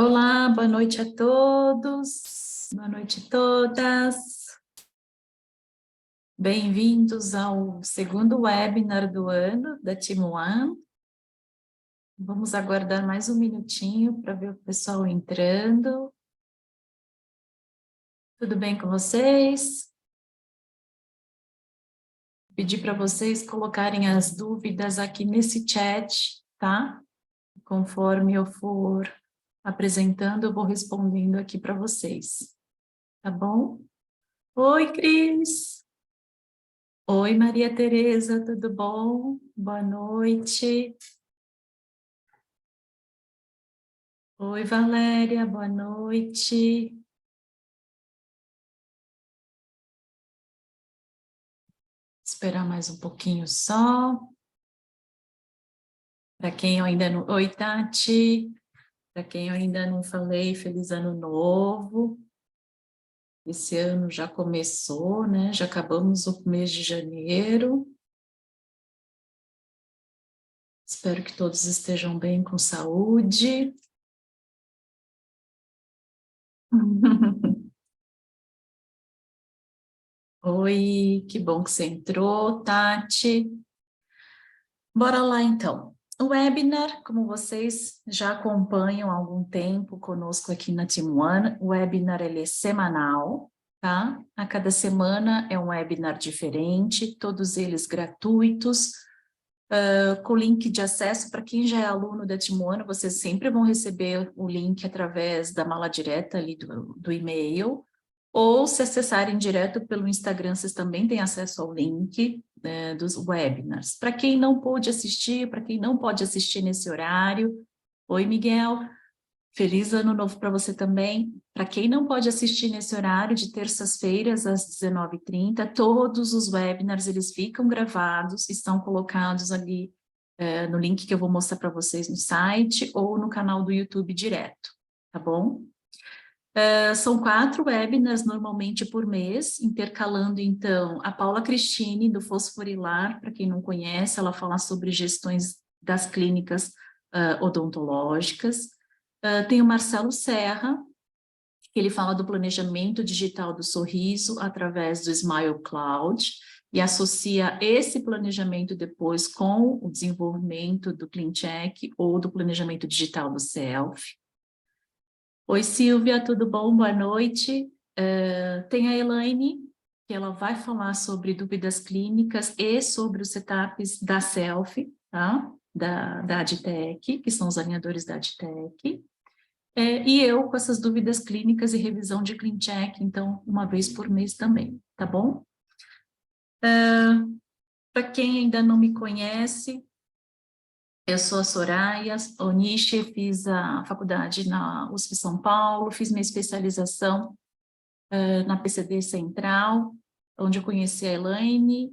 Olá, boa noite a todos, boa noite a todas. Bem-vindos ao segundo webinar do ano da Team One. Vamos aguardar mais um minutinho para ver o pessoal entrando. Tudo bem com vocês? Pedir para vocês colocarem as dúvidas aqui nesse chat, tá? Conforme eu for apresentando, eu vou respondendo aqui para vocês, tá bom? Oi, Cris! Oi, Maria Tereza, tudo bom? Boa noite. Oi, Valéria, boa noite. Esperar mais um pouquinho só. Para quem eu ainda não... Oi, Tati. Para quem eu ainda não falei, feliz ano novo. Esse ano já começou, né? Já acabamos o mês de janeiro. Espero que todos estejam bem com saúde. Oi, que bom que você entrou, Tati. Bora lá, então. O webinar, como vocês já acompanham há algum tempo conosco aqui na Team One, o webinar ele é semanal, tá? A cada semana é um webinar diferente, todos eles gratuitos, com link de acesso. Para quem já é aluno da Team One, vocês sempre vão receber o link através da mala direta ali do e-mail, ou se acessarem direto pelo Instagram, vocês também têm acesso ao link dos webinars. Para quem não pôde assistir, para quem não pode assistir nesse horário, oi Miguel, feliz ano novo para você também. Para quem não pode assistir nesse horário, de terças-feiras às 19h30, todos os webinars eles ficam gravados, estão colocados ali no link que eu vou mostrar para vocês no site ou no canal do YouTube direto, tá bom? São 4 webinars normalmente por mês, intercalando então a Paula Cristine do Fosforilar, para quem não conhece, ela fala sobre gestões das clínicas odontológicas. Tem o Marcelo Serra, que ele fala do planejamento digital do sorriso através do Smile Cloud e associa esse planejamento depois com o desenvolvimento do CleanCheck ou do planejamento digital do Self. Oi, Silvia, tudo bom? Boa noite. Tem a Elaine, que ela vai falar sobre dúvidas clínicas e sobre os setups da Self, tá? Da Adtech, que são os alinhadores da Adtech. E eu com essas dúvidas clínicas e revisão de CleanCheck, então, uma vez por mês também, tá bom? Para quem ainda não me conhece, eu sou a Soraya Onishi, fiz a faculdade na USP São Paulo, fiz minha especialização na PCD Central, onde eu conheci a Elaine,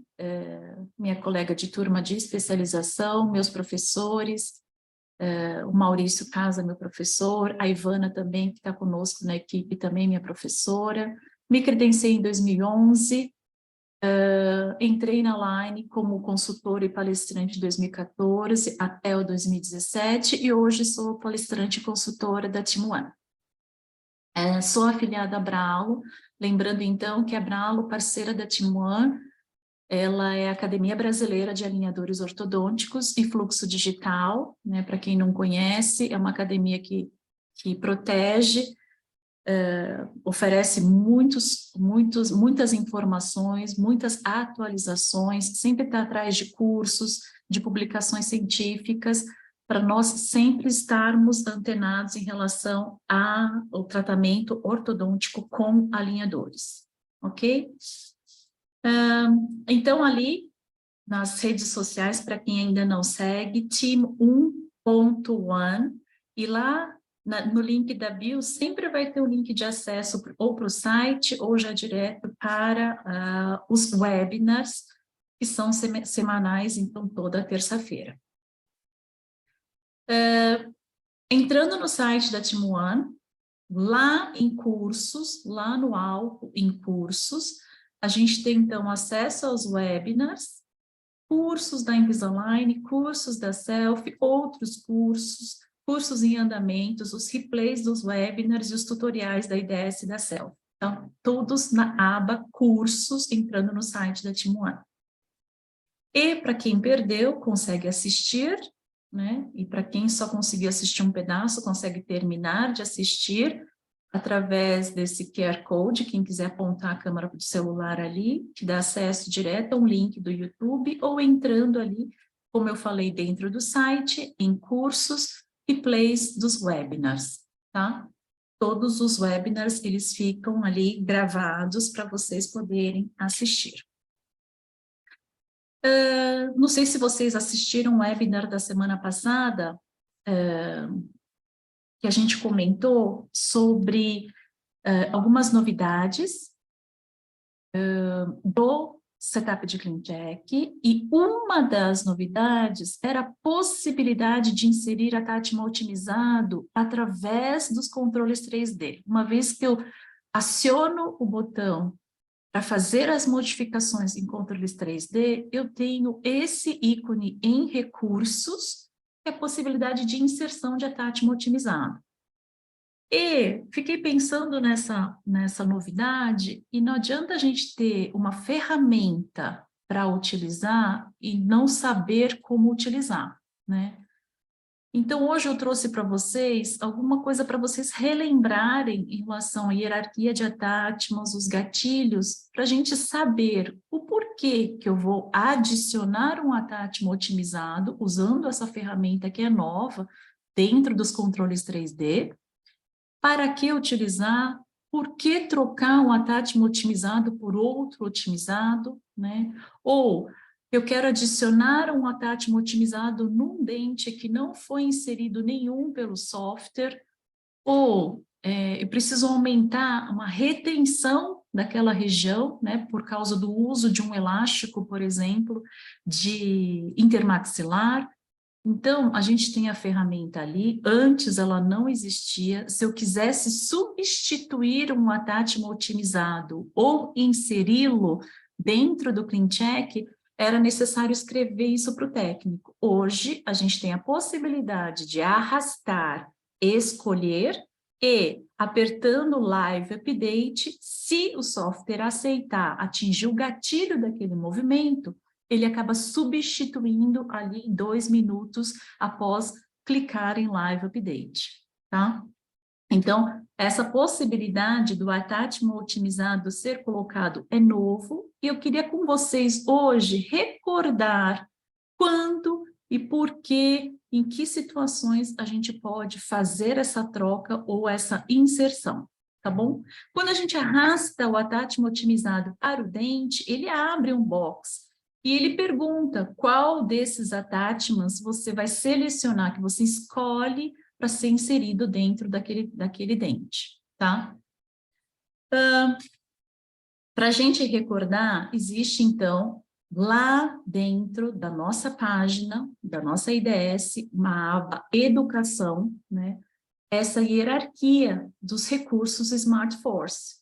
minha colega de turma de especialização, meus professores, o Maurício Casa, meu professor, a Ivana também, que está conosco na equipe, também minha professora. Me credenciei em 2011, entrei na Line como consultora e palestrante de 2014 até o 2017 e hoje sou palestrante e consultora da Team One. Sou afiliada à Bralo, lembrando então que a Bralo, parceira da Team One, ela é a Academia Brasileira de Alinhadores Ortodônticos e Fluxo Digital, né? Para quem não conhece, é uma academia que protege, oferece muitas informações, muitas atualizações, sempre está atrás de cursos, de publicações científicas, para nós sempre estarmos antenados em relação ao tratamento ortodôntico com alinhadores, ok? Então, ali, nas redes sociais, para quem ainda não segue, Team 1.1, e lá no link da bio sempre vai ter o link de acesso ou para o site ou já direto para os webinars, que são semanais, então toda terça-feira. Entrando no site da Team One, lá em cursos, lá no alto em cursos, a gente tem então acesso aos webinars, cursos da Invisalign, cursos da Self, outros cursos, cursos em andamentos, os replays dos webinars e os tutoriais da IDS e da Self. Então, todos na aba cursos, entrando no site da Team One. E para quem perdeu, consegue assistir, né? E para quem só conseguiu assistir um pedaço, consegue terminar de assistir através desse QR Code. Quem quiser apontar a câmera do celular ali, que dá acesso direto a um link do YouTube, ou entrando ali, como eu falei, dentro do site, em cursos e plays dos webinars, tá? Todos os webinars, eles ficam ali gravados para vocês poderem assistir. Não sei se vocês assistiram o webinar da semana passada, que a gente comentou sobre algumas novidades do setup de CleanCheck, e uma das novidades era a possibilidade de inserir a Tatma otimizado através dos controles 3D. Uma vez que eu aciono o botão para fazer as modificações em controles 3D, eu tenho esse ícone em recursos, que é a possibilidade de inserção de Tatma otimizado. E fiquei pensando nessa novidade, e não adianta a gente ter uma ferramenta para utilizar e não saber como utilizar, né? Então, hoje eu trouxe para vocês alguma coisa para vocês relembrarem em relação à hierarquia de attachments, os gatilhos, para a gente saber o porquê que eu vou adicionar um attachment otimizado, usando essa ferramenta que é nova, dentro dos controles 3D, para que utilizar, por que trocar um attachment otimizado por outro otimizado, né? Ou eu quero adicionar um attachment otimizado num dente que não foi inserido nenhum pelo software, ou eu preciso aumentar uma retenção daquela região, né, por causa do uso de um elástico, por exemplo, de intermaxilar. Então, a gente tem a ferramenta ali, antes ela não existia. Se eu quisesse substituir um attachment otimizado ou inseri-lo dentro do CleanCheck, era necessário escrever isso para o técnico. Hoje, a gente tem a possibilidade de arrastar, escolher e, apertando Live Update, se o software aceitar atingir o gatilho daquele movimento, ele acaba substituindo ali em 2 minutos após clicar em Live Update, tá? Então, essa possibilidade do attachment otimizado ser colocado é novo, e eu queria com vocês hoje recordar quando e por que, em que situações a gente pode fazer essa troca ou essa inserção, tá bom? Quando a gente arrasta o attachment otimizado para o dente, ele abre um box e ele pergunta qual desses attachments você vai selecionar, que você escolhe para ser inserido dentro daquele dente, tá? Para a gente recordar, existe então, lá dentro da nossa página, da nossa IDS, uma aba Educação, né? Essa hierarquia dos recursos Smart Force.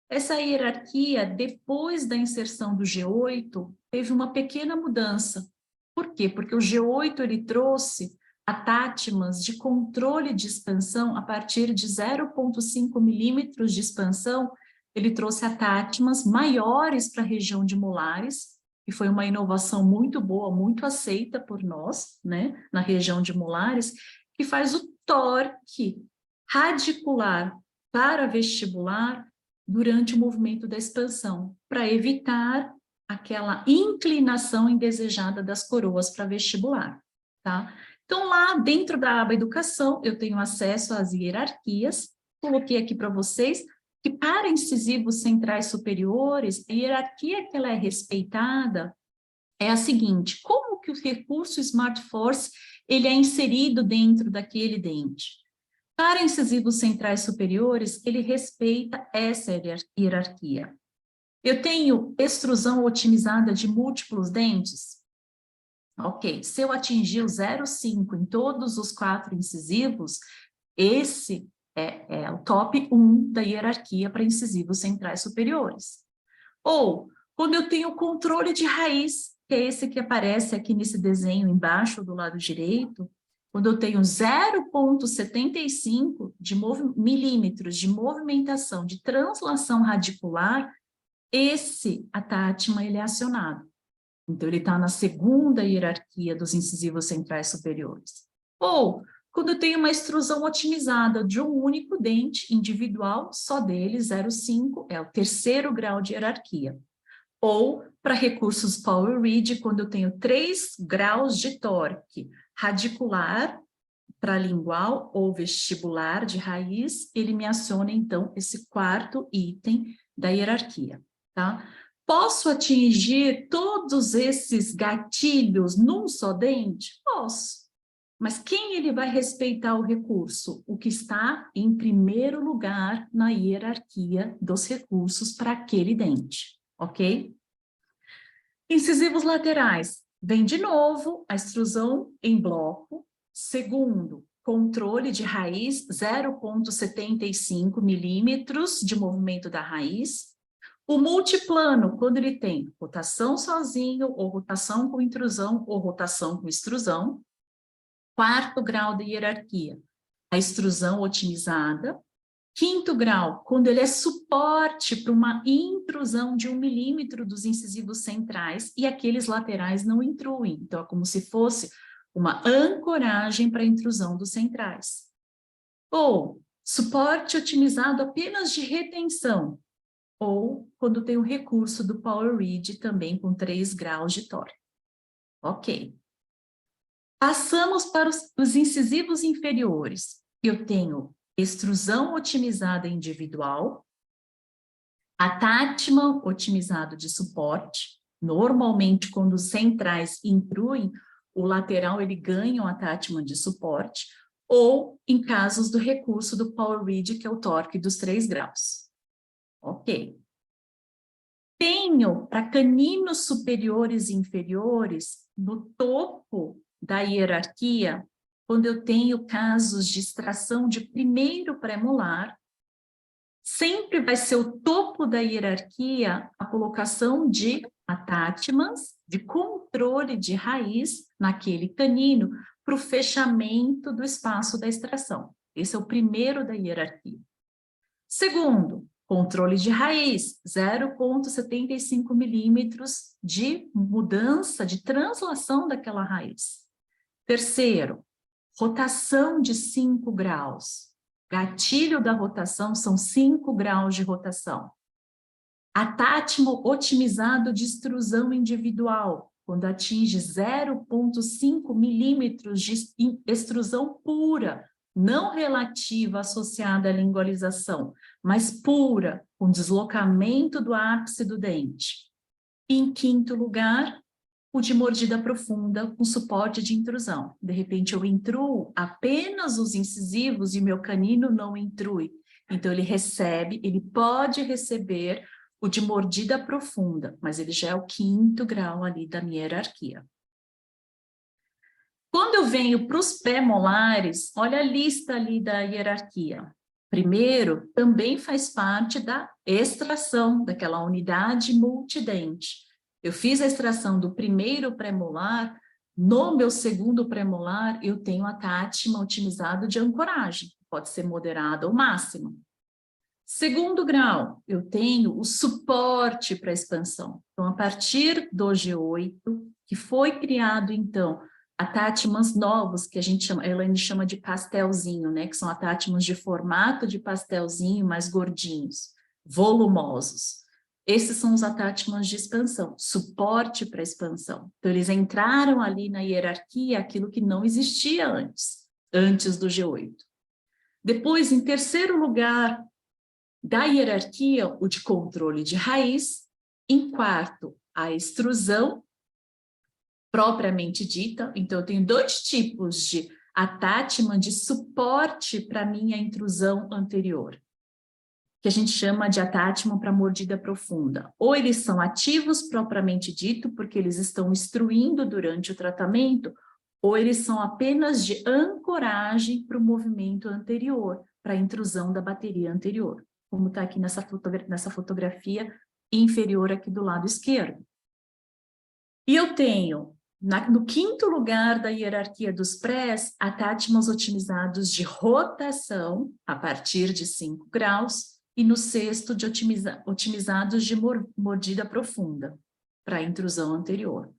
Essa hierarquia, depois da inserção do G8, teve uma pequena mudança. Por quê? Porque o G8 ele trouxe attachments de controle de expansão a partir de 0,5 milímetros de expansão. Ele trouxe attachments maiores para a região de molares, e foi uma inovação muito boa, muito aceita por nós, né, na região de molares, que faz o torque radicular para vestibular durante o movimento da expansão, para evitar aquela inclinação indesejada das coroas para vestibular, tá? Então, lá dentro da aba Educação, eu tenho acesso às hierarquias, coloquei aqui para vocês, que para incisivos centrais superiores, a hierarquia que ela é respeitada é a seguinte: como que o recurso Smart Force ele é inserido dentro daquele dente? Para incisivos centrais superiores, ele respeita essa hierarquia. Eu tenho extrusão otimizada de múltiplos dentes? Ok, se eu atingir o 0,5 em todos os 4 incisivos, esse é o top 1 da hierarquia para incisivos centrais superiores. Ou, quando eu tenho o controle de raiz, que é esse que aparece aqui nesse desenho embaixo do lado direito, quando eu tenho 0,75 milímetros de movimentação, de translação radicular, esse attachment ele é acionado. Então, ele está na segunda hierarquia dos incisivos centrais superiores. Ou, quando eu tenho uma extrusão otimizada de um único dente individual, só dele, 0,5, é o terceiro grau de hierarquia. Ou, para recursos Power Reed, quando eu tenho 3 graus de torque radicular, para lingual ou vestibular de raiz, ele me aciona, então, esse quarto item da hierarquia, tá? Posso atingir todos esses gatilhos num só dente? Posso. Mas quem ele vai respeitar o recurso? O que está em primeiro lugar na hierarquia dos recursos para aquele dente, ok? Incisivos laterais. Vem de novo a extrusão em bloco. Segundo, controle de raiz, 0,75 milímetros de movimento da raiz. O multiplano, quando ele tem rotação sozinho, ou rotação com intrusão, ou rotação com extrusão. Quarto grau de hierarquia, a extrusão otimizada. Quinto grau, quando ele é suporte para uma intrusão de 1 milímetro dos incisivos centrais e aqueles laterais não intruem. Então, é como se fosse uma ancoragem para a intrusão dos centrais. Ou suporte otimizado apenas de retenção. Ou quando tem o recurso do Power Reed também com 3 graus de torque. Ok. Passamos para os incisivos inferiores. Eu tenho extrusão otimizada individual, attachment otimizado de suporte. Normalmente, quando os centrais intruem, o lateral ele ganha um attachment de suporte, ou em casos do recurso do Power Reed, que é o torque dos 3 graus. Ok. Tenho para caninos superiores e inferiores, no topo da hierarquia, quando eu tenho casos de extração de primeiro premolar, sempre vai ser o topo da hierarquia a colocação de attachments, de controle de raiz naquele canino, para o fechamento do espaço da extração. Esse é o primeiro da hierarquia. Segundo, controle de raiz, 0,75 milímetros de mudança, de translação daquela raiz. Terceiro, rotação de 5 graus. Gatilho da rotação são 5 graus de rotação. Attachment otimizado de extrusão individual, quando atinge 0,5 milímetros de extrusão pura, não relativa associada à lingualização, mas pura, com deslocamento do ápice do dente. E, em quinto lugar, o de mordida profunda com suporte de intrusão. De repente, eu intruo apenas os incisivos e meu canino não intrui. Então, ele pode receber o de mordida profunda, mas ele já é o quinto grau ali da minha hierarquia. Quando eu venho para os pré-molares, olha a lista ali da hierarquia. Primeiro, também faz parte da extração daquela unidade multidente. Eu fiz a extração do primeiro pré-molar, no meu segundo pré-molar eu tenho attachment otimizado de ancoragem, pode ser moderado ou máximo. Segundo grau, eu tenho o suporte para expansão. Então, a partir do G8, que foi criado, então, attachments novos, que a Elaine chama de pastelzinho, né? Que são attachments de formato de pastelzinho, mais gordinhos, volumosos. Esses são os attachments de expansão, suporte para expansão. Então, eles entraram ali na hierarquia, aquilo que não existia antes do G8. Depois, em terceiro lugar da hierarquia, o de controle de raiz. Em quarto, a extrusão propriamente dita. Então, eu tenho 2 tipos de attachment de suporte para minha intrusão anterior, que a gente chama de attachment para mordida profunda. Ou eles são ativos propriamente dito, porque eles estão instruindo durante o tratamento, ou eles são apenas de ancoragem para o movimento anterior, para a intrusão da bateria anterior, como está aqui nessa fotografia inferior aqui do lado esquerdo. E eu tenho No quinto lugar da hierarquia dos prés, attachments otimizados de rotação, a partir de 5 graus, e no sexto, de otimizados de mordida profunda, para a intrusão anterior.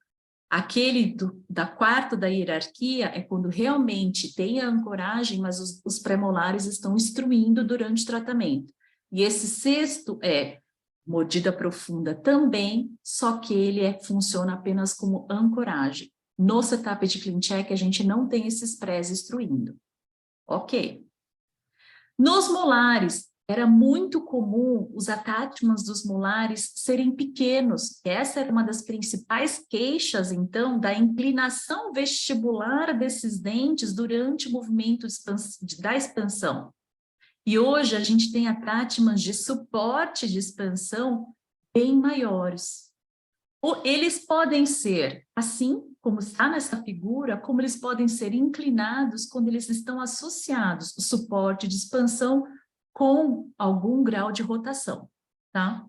Aquele da quarta da hierarquia é quando realmente tem a ancoragem, mas os premolares estão instruindo durante o tratamento. E esse sexto é mordida profunda também, só que ele funciona apenas como ancoragem. No setup de Clean Check, a gente não tem esses prés instruindo. Ok. Nos molares, era muito comum os attachments dos molares serem pequenos. Essa era uma das principais queixas, então, da inclinação vestibular desses dentes durante o movimento da expansão. E hoje a gente tem attachments de suporte de expansão bem maiores. Eles podem ser, assim como está nessa figura, como eles podem ser inclinados quando eles estão associados, o suporte de expansão com algum grau de rotação, tá?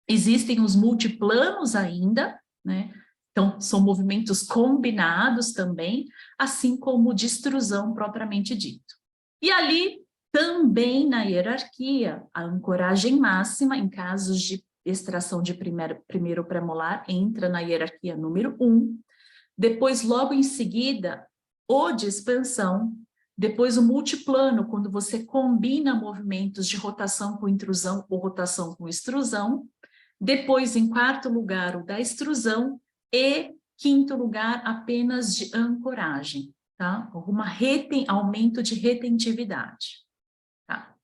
Existem os multiplanos ainda, né? Então, são movimentos combinados também, assim como de extrusão propriamente dito. E ali, também na hierarquia, a ancoragem máxima, em casos de extração de primeiro premolar, entra na hierarquia número 1. Depois, logo em seguida, o de expansão. Depois, o multiplano, quando você combina movimentos de rotação com intrusão ou rotação com extrusão. Depois, em quarto lugar, o da extrusão. E, quinto lugar, apenas de ancoragem, tá? Aumento de retentividade, tá?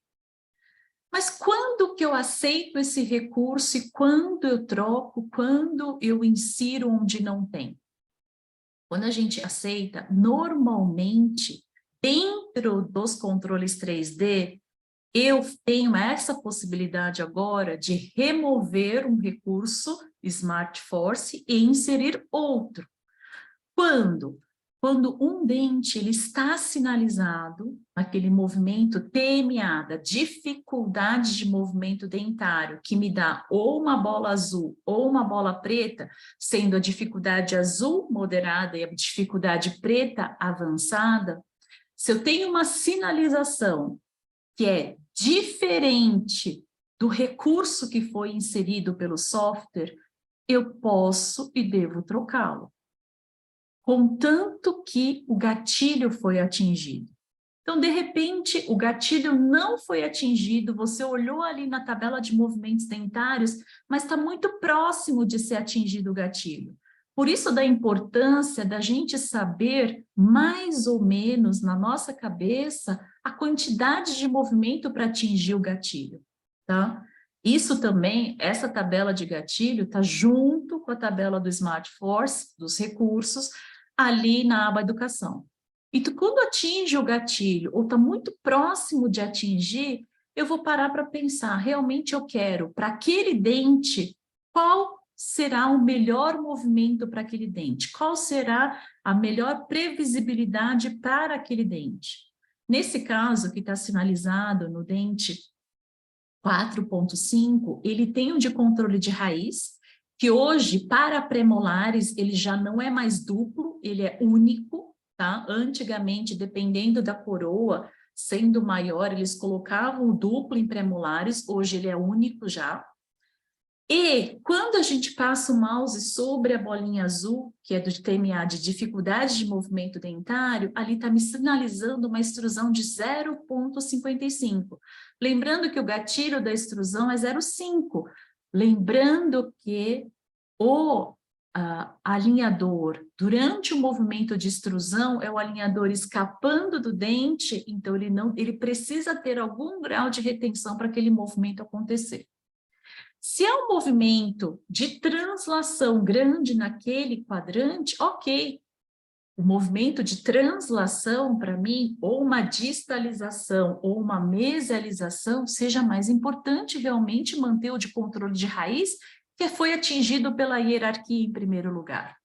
Mas quando que eu aceito esse recurso e quando eu troco, quando eu insiro onde não tem? Quando a gente aceita, normalmente, dentro dos controles 3D, eu tenho essa possibilidade agora de remover um recurso Smart Force e inserir outro. Quando? Quando um dente ele está sinalizado, aquele movimento TMA, da dificuldade de movimento dentário, que me dá ou uma bola azul ou uma bola preta, sendo a dificuldade azul moderada e a dificuldade preta avançada, se eu tenho uma sinalização que é diferente do recurso que foi inserido pelo software, eu posso e devo trocá-lo, contanto que o gatilho foi atingido. Então, de repente, o gatilho não foi atingido, você olhou ali na tabela de movimentos dentários, mas está muito próximo de ser atingido o gatilho. Por isso, da importância da gente saber, mais ou menos, na nossa cabeça, a quantidade de movimento para atingir o gatilho, tá? Isso também, essa tabela de gatilho, está junto com a tabela do Smart Force, dos recursos, ali na aba Educação. E quando atinge o gatilho, ou está muito próximo de atingir, eu vou parar para pensar, realmente eu quero, para aquele dente, qual será o melhor movimento para aquele dente? Qual será a melhor previsibilidade para aquele dente? Nesse caso, que está sinalizado no dente 4.5, ele tem o de controle de raiz, que hoje, para premolares, ele já não é mais duplo, ele é único, tá? Antigamente, dependendo da coroa, sendo maior, eles colocavam o duplo em premolares, hoje ele é único já. E quando a gente passa o mouse sobre a bolinha azul, que é do TMA de dificuldade de movimento dentário, ali está me sinalizando uma extrusão de 0,55. Lembrando que o gatilho da extrusão é 0,5. Lembrando que o alinhador, durante o movimento de extrusão, é o alinhador escapando do dente, então ele precisa ter algum grau de retenção para aquele movimento acontecer. Se é um movimento de translação grande naquele quadrante, ok. O movimento de translação, para mim, ou uma distalização ou uma mesialização, seja mais importante realmente manter o de controle de raiz, que foi atingido pela hierarquia em primeiro lugar.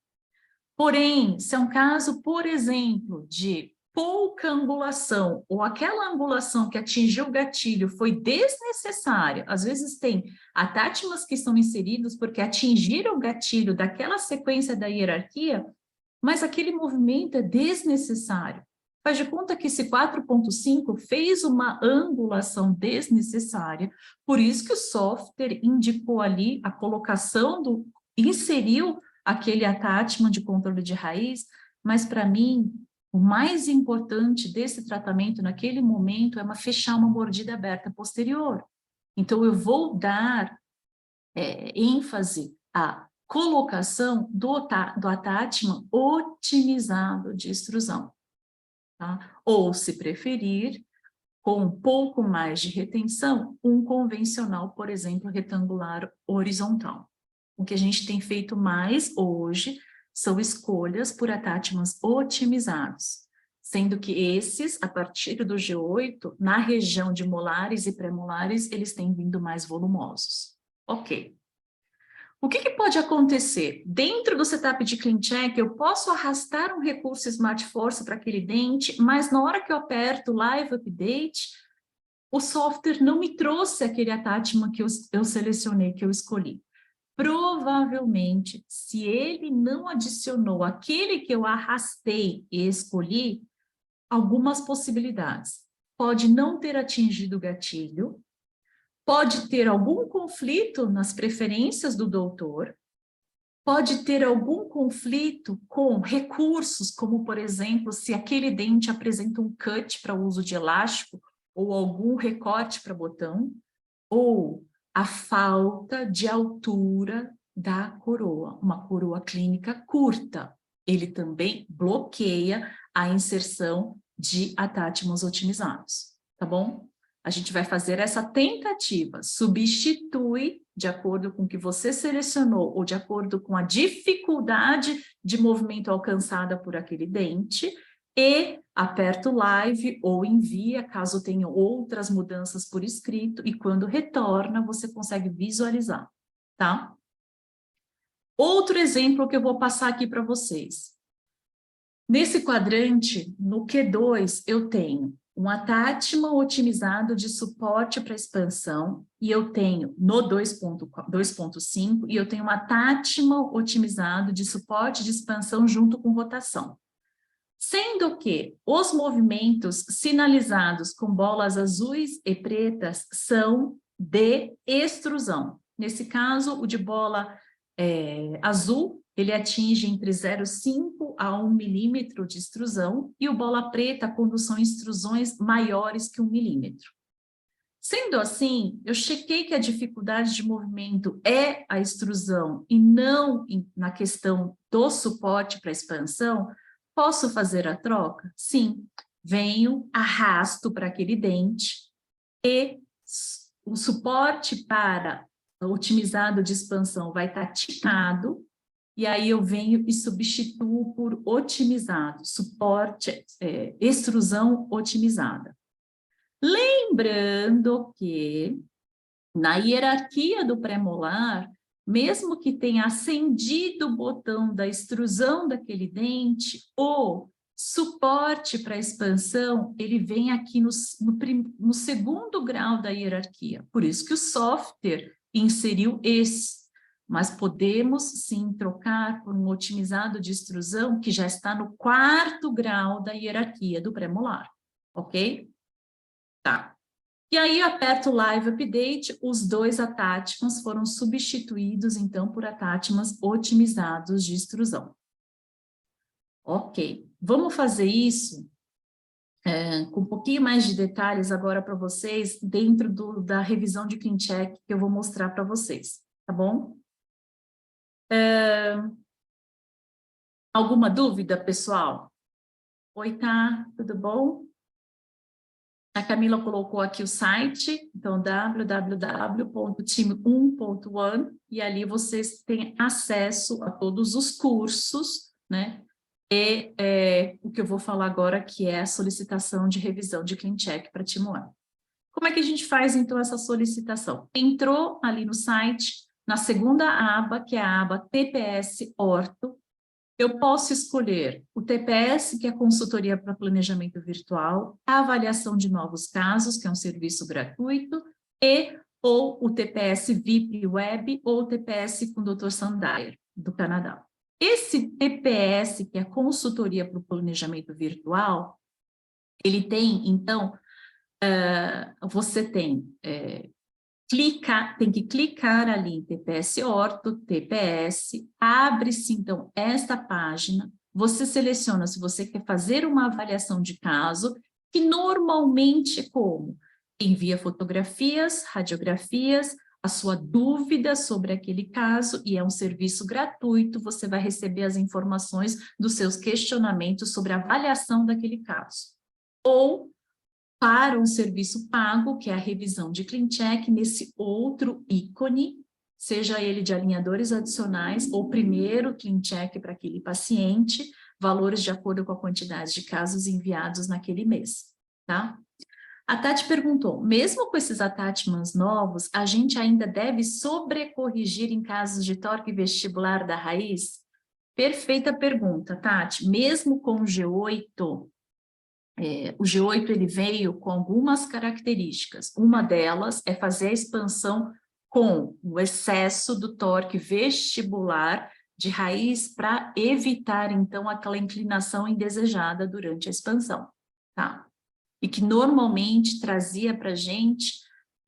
Porém, se é um caso, por exemplo, de pouca angulação, ou aquela angulação que atingiu o gatilho foi desnecessária, às vezes tem attachments que estão inseridos porque atingiram o gatilho daquela sequência da hierarquia, mas aquele movimento é desnecessário. Faz de conta que esse 4.5 fez uma angulação desnecessária, por isso que o software indicou ali a colocação inseriu aquele attachment de controle de raiz, mas para mim, o mais importante desse tratamento naquele momento é fechar uma mordida aberta posterior. Então, eu vou dar ênfase à colocação do attachment otimizado de extrusão. Tá? Ou, se preferir, com um pouco mais de retenção, um convencional, por exemplo, retangular horizontal. O que a gente tem feito mais hoje são escolhas por attachments otimizados, sendo que esses, a partir do G8, na região de molares e pré-molares, eles têm vindo mais volumosos. Ok. O que pode acontecer? Dentro do setup de CleanCheck, eu posso arrastar um recurso Smart Force para aquele dente, mas na hora que eu aperto Live Update, o software não me trouxe aquele attachment que eu selecionei, que eu escolhi. Provavelmente, se ele não adicionou aquele que eu arrastei e escolhi, algumas possibilidades. Pode não ter atingido o gatilho, pode ter algum conflito nas preferências do doutor, pode ter algum conflito com recursos, como, por exemplo, se aquele dente apresenta um cut para uso de elástico ou algum recorte para botão, ou a falta de altura da coroa, uma coroa clínica curta. Ele também bloqueia a inserção de attachments otimizados, tá bom? A gente vai fazer essa tentativa, substitui de acordo com o que você selecionou ou de acordo com a dificuldade de movimento alcançada por aquele dente e aperta o live ou envia, caso tenha outras mudanças por escrito, e quando retorna, você consegue visualizar, tá? Outro exemplo que eu vou passar aqui para vocês. Nesse quadrante, no Q2, eu tenho um attachment otimizado de suporte para expansão, e eu tenho no 2.5, e eu tenho um attachment otimizado de suporte de expansão junto com rotação. Sendo que os movimentos sinalizados com bolas azuis e pretas são de extrusão. Nesse caso, o de bola azul, ele atinge entre 0,5 a 1 milímetro de extrusão, e o bola preta, quando são extrusões maiores que 1 milímetro. Sendo assim, eu chequei que a dificuldade de movimento é a extrusão e não na questão do suporte para expansão. Posso fazer a troca? Sim. Venho, arrasto para aquele dente e o suporte para otimizado de expansão vai estar ticado, e aí eu venho e substituo por otimizado, suporte, extrusão otimizada. Lembrando que na hierarquia do pré-molar, mesmo que tenha acendido o botão da extrusão daquele dente, o suporte para expansão, ele vem aqui no segundo grau da hierarquia. Por isso que o software inseriu esse. Mas podemos, sim, trocar por um otimizado de extrusão que já está no 4º grau da hierarquia do pré-molar. Ok? Tá. E aí, eu aperto Live Update, os dois attachments foram substituídos, então, por attachments otimizados de extrusão. Ok, vamos fazer isso com um pouquinho mais de detalhes agora para vocês, dentro da revisão de CleanCheck que eu vou mostrar para vocês, tá bom? Alguma dúvida, pessoal? Oi, tá? Tudo bom? A Camila colocou aqui o site, então www.time1.one, e ali vocês têm acesso a todos os cursos, né? E o que eu vou falar agora, que é a solicitação de revisão de CleanCheck para Time 1. Como é que a gente faz, então, essa solicitação? Entrou ali no site, na segunda aba, que é a aba TPS Orto, eu posso escolher o TPS, que é a consultoria para planejamento virtual, a avaliação de novos casos, que é um serviço gratuito, ou o TPS VIP Web, ou o TPS com o Dr. Sandair, do Canadá. Esse TPS, que é a Consultoria para o Planejamento Virtual, ele tem, então, você tem que clicar ali em TPS Orto, TPS, abre-se então esta página, você seleciona se você quer fazer uma avaliação de caso, que normalmente é como? Envia fotografias, radiografias, a sua dúvida sobre aquele caso, e é um serviço gratuito, você vai receber as informações dos seus questionamentos sobre a avaliação daquele caso. Ou para um serviço pago, que é a revisão de CleanCheck, nesse outro ícone, seja ele de alinhadores adicionais ou primeiro CleanCheck para aquele paciente, valores de acordo com a quantidade de casos enviados naquele mês, tá? A Tati perguntou, mesmo com esses attachments novos, a gente ainda deve sobrecorrigir em casos de torque vestibular da raiz? Perfeita pergunta, Tati. Mesmo com o G8, o G8 ele veio com algumas características. Uma delas é fazer a expansão com o excesso do torque vestibular de raiz para evitar, então, aquela inclinação indesejada durante a expansão, tá? E que normalmente trazia para a gente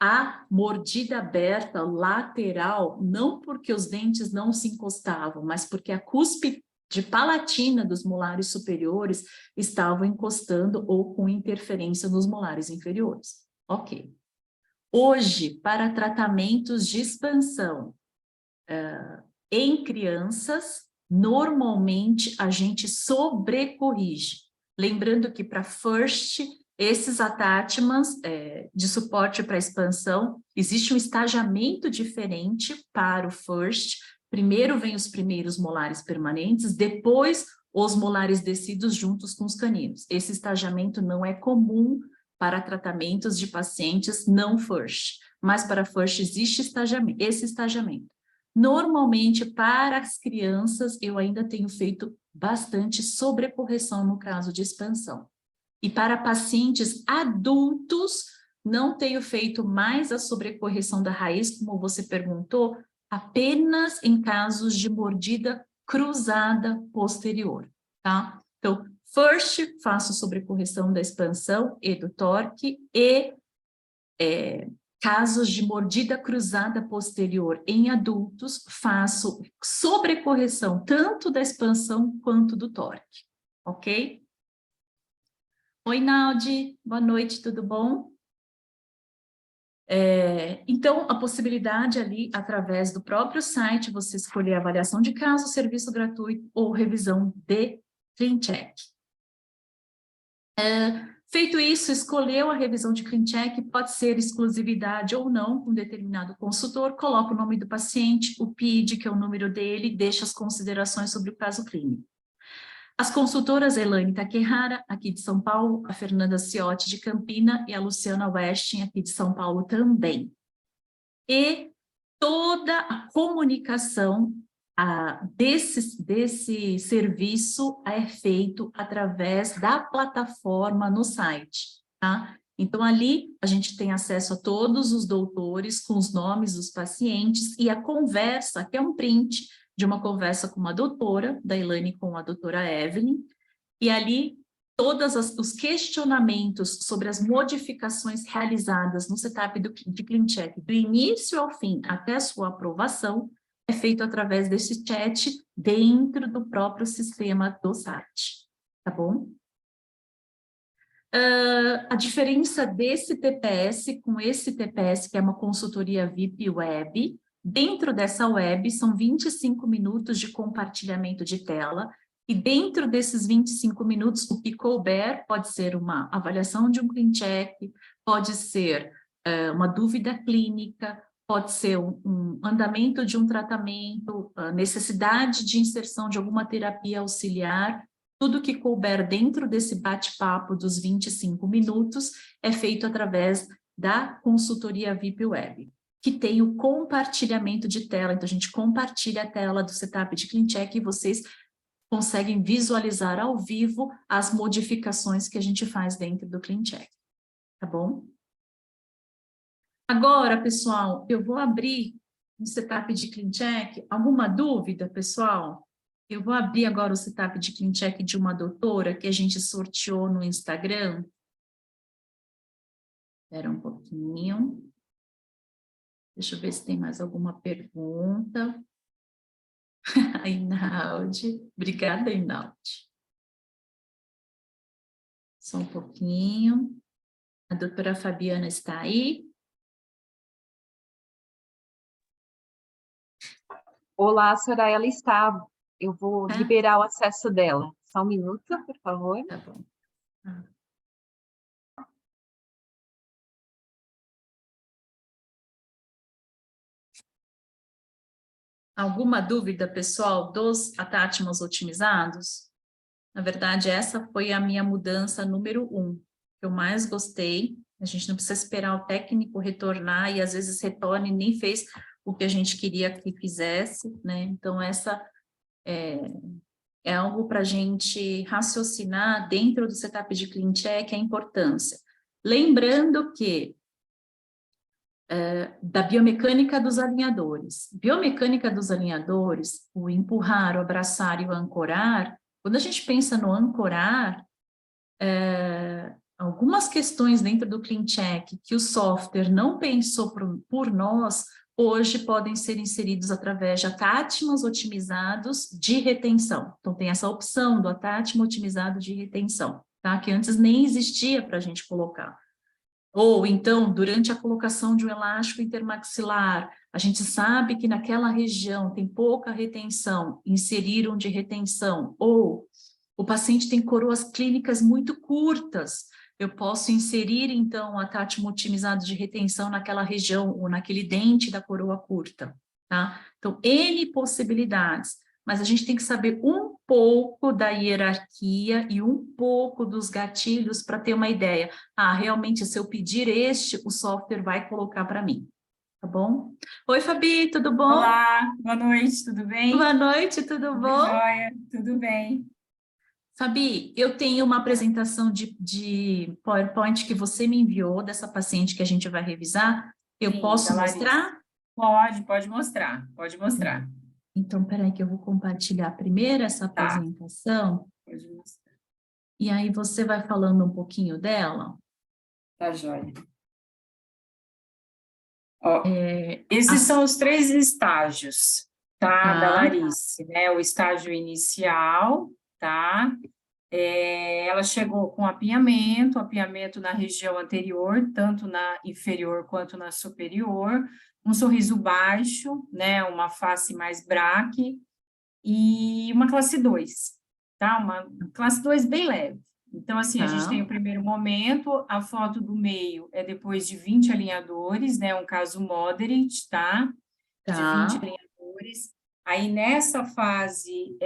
a mordida aberta lateral, não porque os dentes não se encostavam, mas porque a cúspide de palatina dos molares superiores estavam encostando ou com interferência nos molares inferiores. Ok. Hoje, para tratamentos de expansão em crianças, normalmente a gente sobrecorrige. Lembrando que para FIRST, esses attachments de suporte para expansão, existe um estagiamento diferente para o FIRST. Primeiro vem os primeiros molares permanentes, depois os molares descidos juntos com os caninos. Esse estagiamento não é comum para tratamentos de pacientes não FIRST, mas para FIRST existe esse estagiamento. Normalmente, para as crianças, eu ainda tenho feito bastante sobrecorreção no caso de expansão. E para pacientes adultos, não tenho feito mais a sobrecorreção da raiz, como você perguntou, apenas em casos de mordida cruzada posterior, tá? Então, first, faço sobrecorreção da expansão e do torque e casos de mordida cruzada posterior em adultos, faço sobrecorreção tanto da expansão quanto do torque, ok? Oi, Naldi, boa noite, tudo bom? Então, a possibilidade ali, através do próprio site, você escolher avaliação de caso, serviço gratuito ou revisão de CleanCheck. Feito isso, escolheu a revisão de CleanCheck, pode ser exclusividade ou não com determinado consultor, coloca o nome do paciente, o PID, que é o número dele, deixa as considerações sobre o caso clínico. As consultoras Elaine Takehara, aqui de São Paulo, a Fernanda Ciotti, de Campina, e a Luciana Westin, aqui de São Paulo também. E toda a comunicação desse serviço é feito através da plataforma no site, tá? Então, ali a gente tem acesso a todos os doutores com os nomes dos pacientes e a conversa, que é um print de uma conversa com uma doutora, da Elaine com a doutora Evelyn, e ali todos os questionamentos sobre as modificações realizadas no setup de CleanCheck, do início ao fim até a sua aprovação, é feito através desse chat dentro do próprio sistema do site, tá bom? A diferença desse TPS com esse TPS, que é uma consultoria VIP Web, dentro dessa web são 25 minutos de compartilhamento de tela, e dentro desses 25 minutos, o que couber pode ser uma avaliação de um CleanCheck, pode ser uma dúvida clínica, pode ser um andamento de um tratamento, necessidade de inserção de alguma terapia auxiliar. Tudo que couber dentro desse bate-papo dos 25 minutos é feito através da consultoria VIP Web, que tem o compartilhamento de tela. Então, a gente compartilha a tela do setup de CleanCheck e vocês conseguem visualizar ao vivo as modificações que a gente faz dentro do CleanCheck, tá bom? Agora, pessoal, eu vou abrir um setup de CleanCheck. Alguma dúvida, pessoal? Eu vou abrir agora o setup de CleanCheck de uma doutora que a gente sorteou no Instagram. Espera um pouquinho. Deixa eu ver se tem mais alguma pergunta. A Inaldi. Obrigada, Inaldi. Só um pouquinho. A doutora Fabiana está aí? Olá, Soraya, ela está. Eu vou Ah, liberar o acesso dela. Só um minuto, por favor. tá bom. Ah. Alguma dúvida, pessoal, dos atátimos otimizados? Na verdade, essa foi a minha mudança número 1, que eu mais gostei. A gente não precisa esperar o técnico retornar e às vezes retorna e nem fez o que a gente queria que fizesse, né? Então, essa é algo para a gente raciocinar dentro do setup de CleanCheck, a importância. Lembrando que da biomecânica dos alinhadores. Biomecânica dos alinhadores, o empurrar, o abraçar e o ancorar, quando a gente pensa no ancorar, algumas questões dentro do CleanCheck que o software não pensou por nós, hoje podem ser inseridos através de atátimos otimizados de retenção. Então, tem essa opção do atátimo otimizado de retenção, tá? Que antes nem existia para a gente colocar. Ou, então, durante a colocação de um elástico intermaxilar, a gente sabe que naquela região tem pouca retenção, inseriram de retenção. Ou o paciente tem coroas clínicas muito curtas, eu posso inserir, então, o atátimo otimizado de retenção naquela região, ou naquele dente da coroa curta, tá? Então, N possibilidades. Mas a gente tem que saber um pouco da hierarquia e um pouco dos gatilhos para ter uma ideia. Ah, realmente, se eu pedir este, o software vai colocar para mim, tá bom? Oi, Fabi, tudo bom? Olá, boa noite, tudo bem? Boa noite, tudo Tudo bom? jóia, tudo bem. Fabi, eu tenho uma apresentação de PowerPoint que você me enviou, dessa paciente que a gente vai revisar. Eu Sim, posso da Larissa. mostrar? Pode mostrar, pode mostrar. Então, peraí que eu vou compartilhar primeiro essa Tá, apresentação, pode mostrar. e aí você vai falando um pouquinho dela. Tá jóia. Ó, esses As- são os 3 estágios, tá, da Tá, Larice, né? O estágio inicial, tá? Ela chegou com apinhamento na região anterior, tanto na inferior quanto na superior, um sorriso baixo, né? Uma face mais braque, e uma classe 2, tá? Uma classe 2 bem leve. Então, assim, a gente tem tá, o primeiro momento, a foto do meio é depois de 20 alinhadores, né? Um caso moderate, tá? De 20 tá, alinhadores. Aí, nessa fase,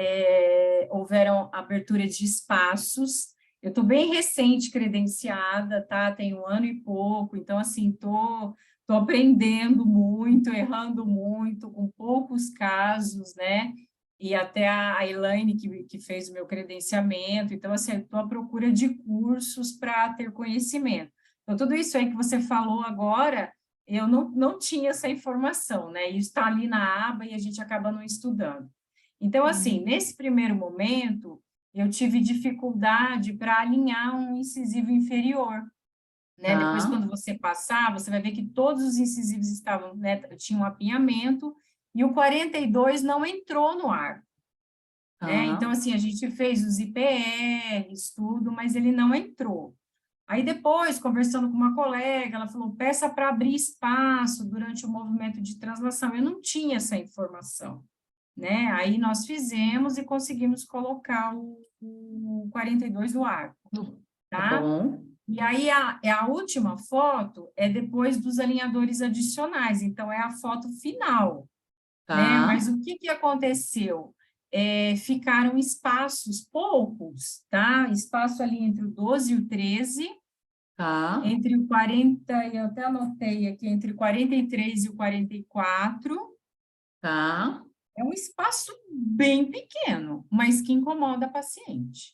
houveram abertura de espaços. Eu estou bem recente credenciada, tá? Tem 1 ano e pouco, então, assim, tô aprendendo muito, errando muito, com poucos casos, né? E até a Elaine, que fez o meu credenciamento. Então, assim, estou à procura de cursos para ter conhecimento. Então, tudo isso aí que você falou agora, eu não tinha essa informação, né? Isso está ali na aba e a gente acaba não estudando. Então, assim, nesse primeiro momento, eu tive dificuldade para alinhar um incisivo inferior, né? Depois, tá, quando você passar, você vai ver que todos os incisivos estavam, né, tinham apinhamento, e o 42 não entrou no ar, né? Então, tá, assim, a gente fez os IPRs, tudo, mas ele não entrou. Aí depois, conversando com uma colega, ela falou, peça para abrir espaço durante o movimento de translação. Eu não tinha essa informação, né? Aí nós fizemos e conseguimos colocar o 42 no arco, tá tá? bom, E aí a última foto é depois dos alinhadores adicionais, então é a foto final, né? tá, Mas o que aconteceu? Ficaram espaços poucos, tá? Espaço ali entre o 12 e o 13, tá, entre o 40, eu até anotei aqui, entre o 43 e o 44, tá, é um espaço bem pequeno, mas que incomoda a paciente,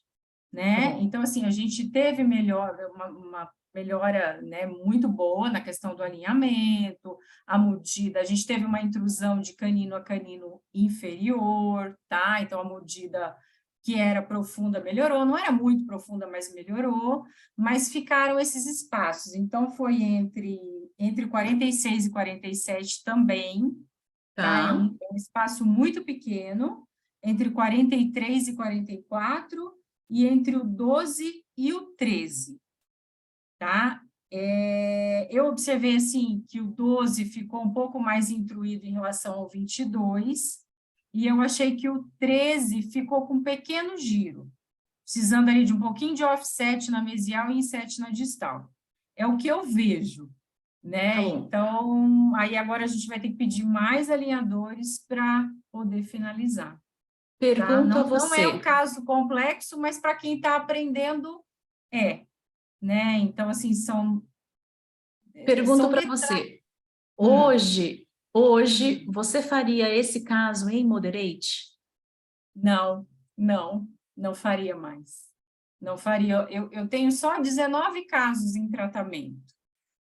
tá né? bom. Então, assim, a gente teve uma melhora, né, muito boa na questão do alinhamento, a mordida, a gente teve uma intrusão de canino a canino inferior, tá? Então, a mordida que era profunda melhorou, não era muito profunda, mas melhorou, mas ficaram esses espaços. Então, foi entre 46 e 47 também, tá? É Tá? um espaço muito pequeno, entre 43 e 44, e entre o 12 e o 13, tá? Eu observei, assim, que o 12 ficou um pouco mais intruído em relação ao 22, e eu achei que o 13 ficou com um pequeno giro, precisando ali de um pouquinho de offset na mesial e inset na distal. É o que eu vejo, né? Tá bom. Então, aí agora a gente vai ter que pedir mais alinhadores para poder finalizar, tá? Pergunto a Não é um você. caso complexo, mas para quem está aprendendo, né? Então, assim, são Pergunto para detalhes. você. Hoje, você faria esse caso em moderate? Não, não faria mais. Não faria. Eu tenho só 19 casos em tratamento,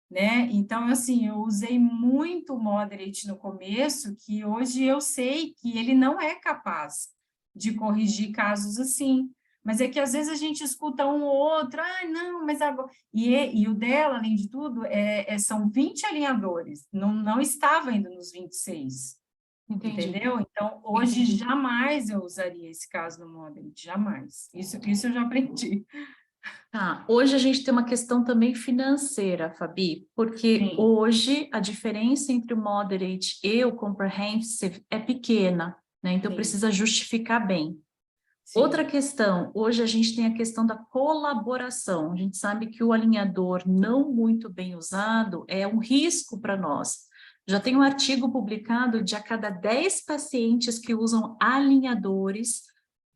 né? Então, assim, eu usei muito o moderate no começo, que hoje eu sei que ele não é capaz de corrigir casos assim. Mas é que às vezes a gente escuta um ou outro, não, mas agora. E o dela, além de tudo, são 20 alinhadores, não estava ainda nos 26. Entendi. Entendeu? Então, hoje, Entendi. jamais eu usaria esse caso no Moderate, jamais. Isso eu já aprendi. Tá. Hoje a gente tem uma questão também financeira, Fabi, porque Sim, hoje a diferença entre o moderate e o comprehensive é pequena, né? Então sim, precisa justificar bem. Outra sim, questão, hoje a gente tem a questão da colaboração. A gente sabe que o alinhador não muito bem usado é um risco para nós. Já tem um artigo publicado de a cada 10 pacientes que usam alinhadores,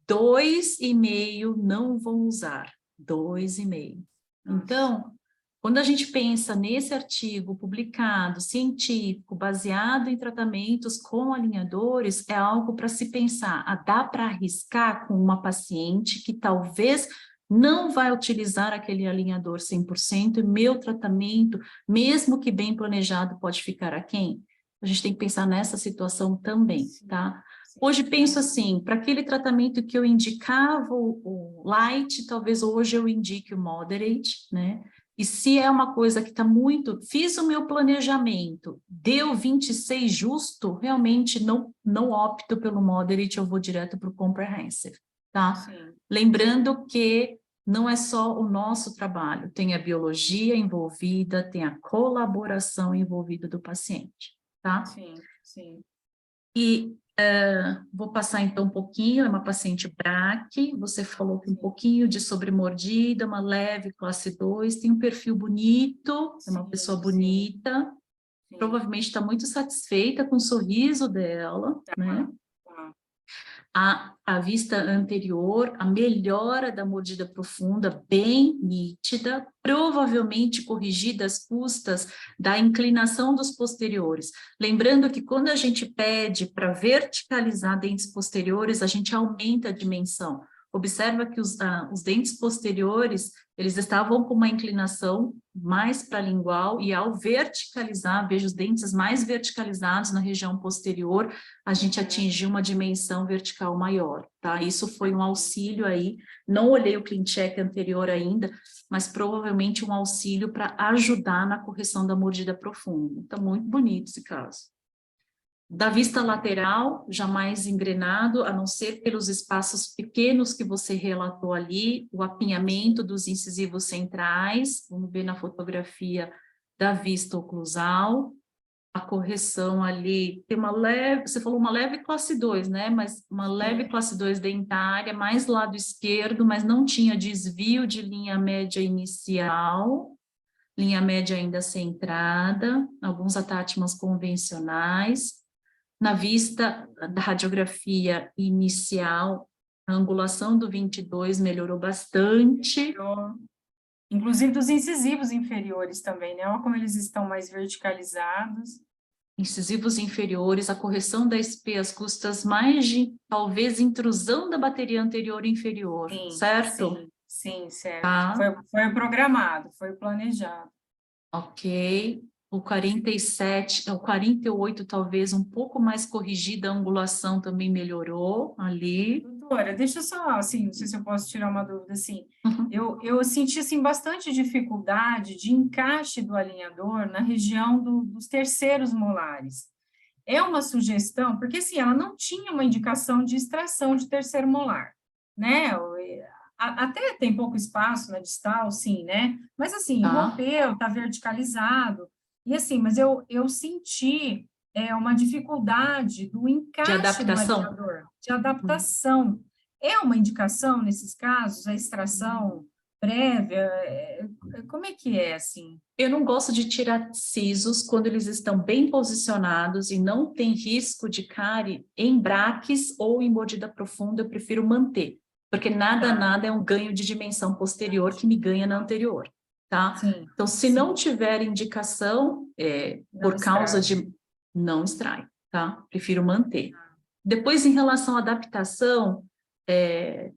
2,5 não vão usar. 2,5. nossa, Então, quando a gente pensa nesse artigo publicado, científico, baseado em tratamentos com alinhadores, é algo para se pensar. Dá para arriscar com uma paciente que talvez não vai utilizar aquele alinhador 100% e meu tratamento, mesmo que bem planejado, pode ficar aquém? A gente tem que pensar nessa situação também, sim, tá? sim, Hoje penso assim, para aquele tratamento que eu indicava o light, talvez hoje eu indique o moderate, né? E se é uma coisa que está muito... Fiz o meu planejamento, deu 26 justo, realmente não opto pelo moderate, eu vou direto para o comprehensive, tá? sim, Lembrando que não é só o nosso trabalho, tem a biologia envolvida, tem a colaboração envolvida do paciente, tá? sim, sim, E vou passar então um pouquinho, é uma paciente BRAC, você falou que um sim, pouquinho de sobremordida, uma leve classe 2, tem um perfil bonito, é uma pessoa sim, sim, bonita, sim, provavelmente está muito satisfeita com o sorriso dela, né? tá, tá, A vista anterior, a melhora da mordida profunda, bem nítida, provavelmente corrigida às custas da inclinação dos posteriores. Lembrando que quando a gente pede para verticalizar dentes posteriores, a gente aumenta a dimensão. Observa que os dentes posteriores, eles estavam com uma inclinação mais para a lingual, e ao verticalizar, veja os dentes mais verticalizados na região posterior, a gente atingiu uma dimensão vertical maior, tá? Isso foi um auxílio aí, não olhei o ClinCheck anterior ainda, mas provavelmente um auxílio para ajudar na correção da mordida profunda. Tá muito bonito esse caso. Da vista lateral, jamais engrenado, a não ser pelos espaços pequenos que você relatou ali, o apinhamento dos incisivos centrais, vamos ver na fotografia da vista oclusal, a correção ali, tem uma leve, você falou uma leve classe 2, né? Mas uma leve sim, classe 2 dentária, mais lado esquerdo, mas não tinha desvio de linha média inicial, linha média ainda centrada, alguns atátimas convencionais. Na vista da radiografia inicial, a angulação do 22 melhorou bastante. inclusive dos incisivos inferiores também, né? Olha como eles estão mais verticalizados. Incisivos inferiores, a correção da SP, as custas mais de, talvez, intrusão da bateria anterior inferior, Sim, certo? sim, Sim, certo. tá? Foi programado, foi planejado. Ok. O 47, o 48 talvez um pouco mais corrigida, a angulação também melhorou ali. Doutora, deixa eu só, assim, não sei se eu posso tirar uma dúvida, assim, Uhum. eu senti, assim, bastante dificuldade de encaixe do alinhador na região dos terceiros molares. É uma sugestão, porque, assim, ela não tinha uma indicação de extração de terceiro molar, né? Até tem pouco espaço na distal, sim, né? Mas, assim, Tá? rompeu, está verticalizado, e, assim, mas eu senti uma dificuldade do De encaixe do adaptação? alinhador, de Uhum. adaptação. É uma indicação, nesses casos, a extração prévia? Como é que é, assim? Eu não gosto de tirar sisos quando eles estão bem posicionados e não tem risco de cárie em braques ou em mordida profunda, eu prefiro manter, porque Tá, nada é um ganho de dimensão posterior que me ganha na anterior, tá? sim, Então, se não sim, tiver indicação, não por causa extrai. de... Não extrai, tá? Prefiro manter. Depois, em relação à adaptação, é,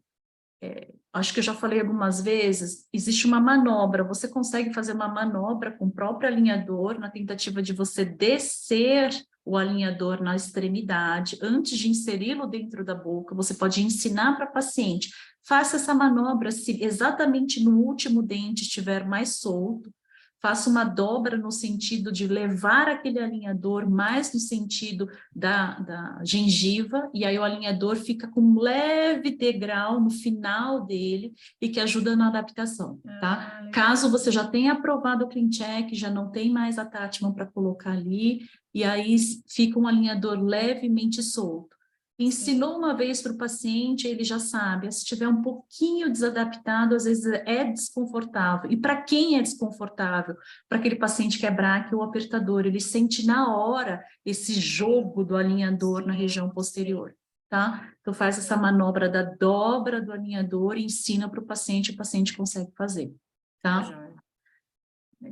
acho que eu já falei algumas vezes, existe uma manobra, você consegue fazer uma manobra com o próprio alinhador na tentativa de você descer o alinhador na extremidade, antes de inseri-lo dentro da boca, você pode ensinar para a paciente, faça essa manobra se exatamente no último dente estiver mais solto, faça uma dobra no sentido de levar aquele alinhador mais no sentido da gengiva, e aí o alinhador fica com um leve degrau no final dele e que ajuda na adaptação, tá? Legal. Caso você já tenha aprovado o CleanCheck, já não tem mais a Tatman para colocar ali, e aí fica um alinhador levemente solto. Sim, Ensinou uma vez para o paciente, ele já sabe, se estiver um pouquinho desadaptado, às vezes é desconfortável. E para quem é desconfortável? Para aquele paciente que é braque ou apertador, ele sente na hora esse jogo do alinhador na região posterior, tá? Então faz essa manobra da dobra do alinhador e ensina para o paciente consegue fazer, tá tá? joia. Legal.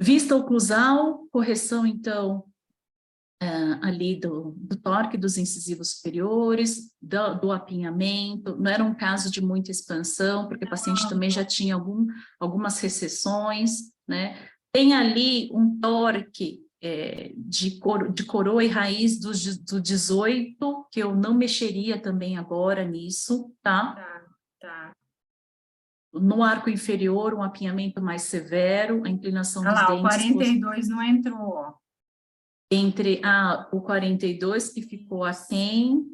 Vista oclusal, correção então ali do torque dos incisivos superiores, do apinhamento, não era um caso de muita expansão, porque o paciente também já tinha algumas recessões, né? Tem ali um torque de coroa e raiz do 18, que eu não mexeria também agora nisso, tá? Tá, tá. No arco inferior, um apinhamento mais severo, a inclinação Olha dos lá, o dentes 42 não entrou, ó. entre o 42 que ficou aquém,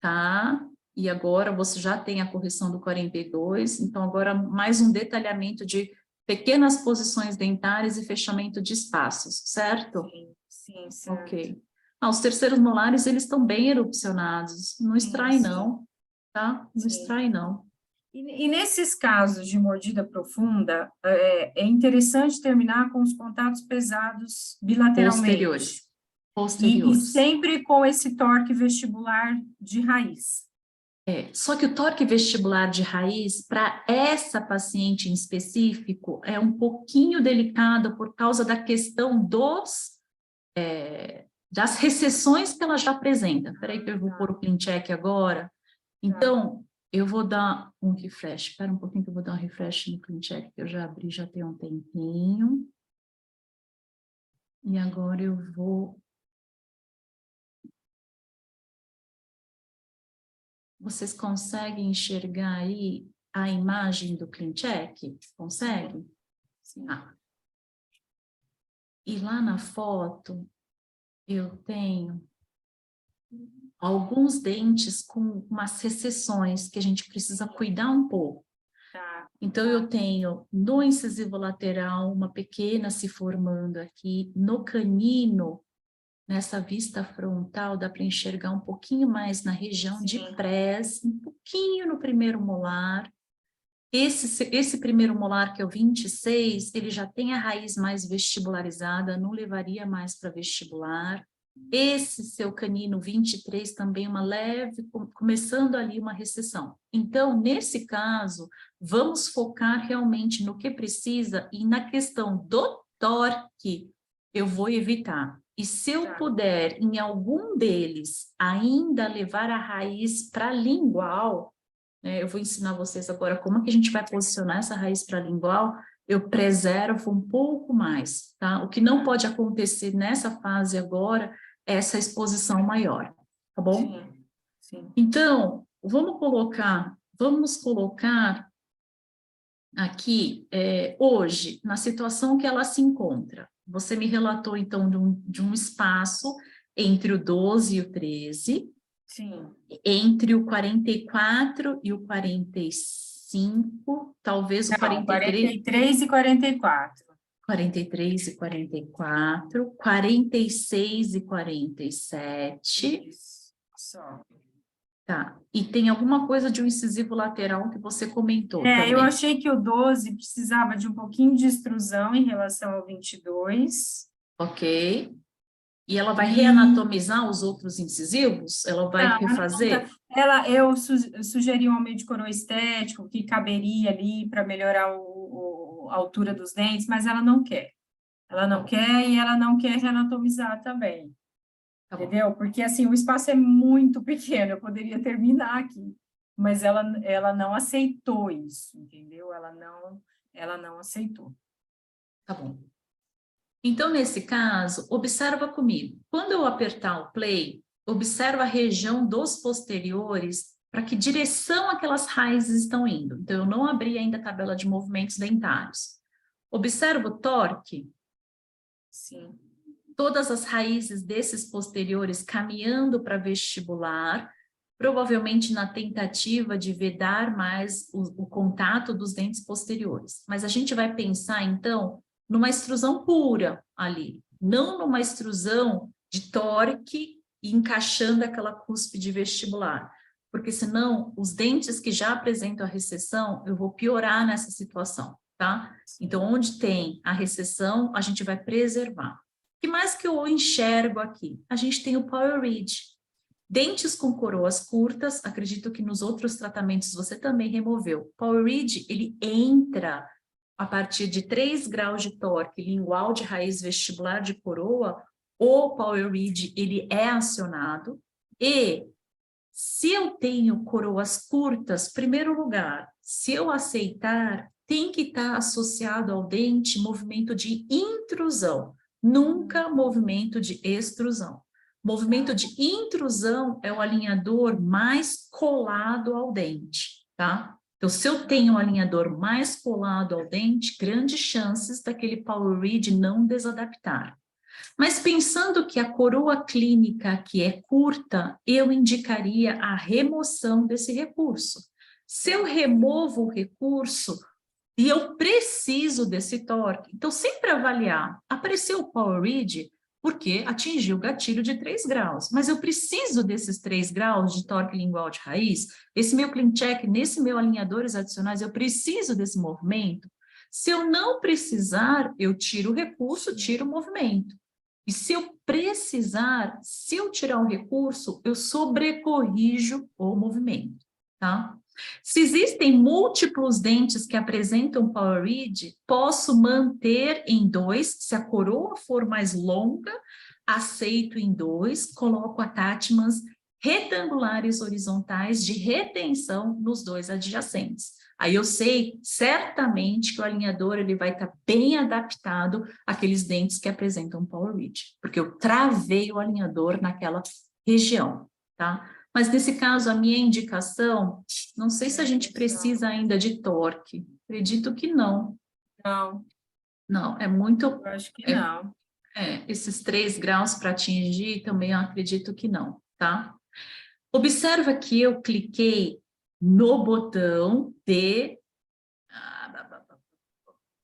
tá? E agora você já tem a correção do 42, então agora mais um detalhamento de pequenas posições dentárias e fechamento de espaços, certo? Sim, sim, certo. Ok. Os terceiros molares, eles estão bem erupcionados, não Sim, extrai sim, não, tá? Não sim. extrai não. E nesses casos de mordida profunda, é interessante terminar com os contatos pesados bilateralmente. Posteriores, E posteriores. sempre com esse torque vestibular de raiz. Só que o torque vestibular de raiz, para essa paciente em específico, é um pouquinho delicado por causa da questão das recessões que ela já apresenta. Espera aí que eu vou pôr o CleanCheck agora. Tá. Então, eu vou dar um refresh. Espera um pouquinho que eu vou dar um refresh no CleanCheck, que eu já abri já tem um tempinho. E agora eu vou... Vocês conseguem enxergar aí a imagem do CleanCheck? Conseguem? Sim. Ah. E lá na foto, eu tenho alguns dentes com umas recessões que a gente precisa cuidar um pouco. Tá. Então, eu tenho no incisivo lateral uma pequena se formando aqui, no canino, nessa vista frontal, dá para enxergar um pouquinho mais na região de Sim. prés, um pouquinho no primeiro molar. Esse primeiro molar, que é o 26, ele já tem a raiz mais vestibularizada, não levaria mais para vestibular. Esse seu canino 23 também uma leve, começando ali uma recessão. Então, nesse caso, vamos focar realmente no que precisa e na questão do torque, eu vou evitar. E se eu Tá. puder, em algum deles, ainda levar a raiz para lingual, né? Eu vou ensinar vocês agora como que a gente vai posicionar essa raiz paralingual. Eu preservo um pouco mais, tá? O que não pode acontecer nessa fase agora é essa exposição maior, tá bom? Sim, sim. Então, vamos colocar aqui, hoje, na situação que ela se encontra. Você me relatou, então, de um espaço entre o 12 e o 13, Sim. entre o 44 e o 45, talvez o Não, 43... 43 e 44. 43 e 44, 46 e 47. Isso, só. Tá. E tem alguma coisa de um incisivo lateral que você comentou Eu também. achei que o 12 precisava de um pouquinho de extrusão em relação ao 22. Ok. E ela vai E... reanatomizar os outros incisivos? Ela vai Não, refazer? eu sugeri um aumento de coroa estético que caberia ali para melhorar a altura dos dentes, mas ela não quer. Ela não quer e ela não quer reanatomizar também. Tá bom. Entendeu? Porque, assim, o espaço é muito pequeno, eu poderia terminar aqui, mas ela não aceitou isso, entendeu? Ela não aceitou. Tá bom. Então, nesse caso, observa comigo. Quando eu apertar o play, observa a região dos posteriores para que direção aquelas raízes estão indo. Então, eu não abri ainda a tabela de movimentos dentários. Observa o torque. Sim. Todas as raízes desses posteriores caminhando para vestibular, provavelmente na tentativa de vedar mais o contato dos dentes posteriores. Mas a gente vai pensar, então, numa extrusão pura ali, não numa extrusão de torque e encaixando aquela cúspide vestibular, porque senão os dentes que já apresentam a recessão, eu vou piorar nessa situação, tá? Então, onde tem a recessão, a gente vai preservar. O que mais que eu enxergo aqui? A gente tem o Power Ridge. Dentes com coroas curtas, acredito que nos outros tratamentos você também removeu. Power Ridge, ele entra a partir de 3 graus de torque lingual de raiz vestibular de coroa, o Power Ridge, ele é acionado. E se eu tenho coroas curtas, primeiro lugar, se eu aceitar, tem que estar associado ao dente movimento de intrusão, nunca movimento de extrusão. Movimento de intrusão é o alinhador mais colado ao dente, tá? Então, se eu tenho um alinhador mais colado ao dente, grandes chances daquele Power Ridge não desadaptar. Mas pensando que a coroa clínica aqui é curta, eu indicaria a remoção desse recurso. Se eu removo o recurso e eu preciso desse torque, então sempre avaliar, apareceu o Power Ridge porque atingiu o gatilho de 3 graus, mas eu preciso desses 3 graus de torque lingual de raiz, esse meu clean check, nesse meu alinhadores adicionais, eu preciso desse movimento. Se eu não precisar, eu tiro o recurso, tiro o movimento. E se eu precisar, se eu tirar o recurso, eu sobrecorrijo o movimento, tá? Se existem múltiplos dentes que apresentam Power Ridge, posso manter em 2, se a coroa for mais longa, aceito em 2, coloco attachments retangulares horizontais de retenção nos 2 adjacentes. Aí eu sei certamente que o alinhador ele vai estar bem adaptado àqueles dentes que apresentam Power Ridge, porque eu travei o alinhador naquela região, tá? Mas nesse caso, a minha indicação, não sei se a gente precisa ainda de torque, acredito que não. Não. Não, é muito... Eu acho que não. esses 3 graus para atingir, também eu acredito que não, tá? Observa que eu cliquei no botão de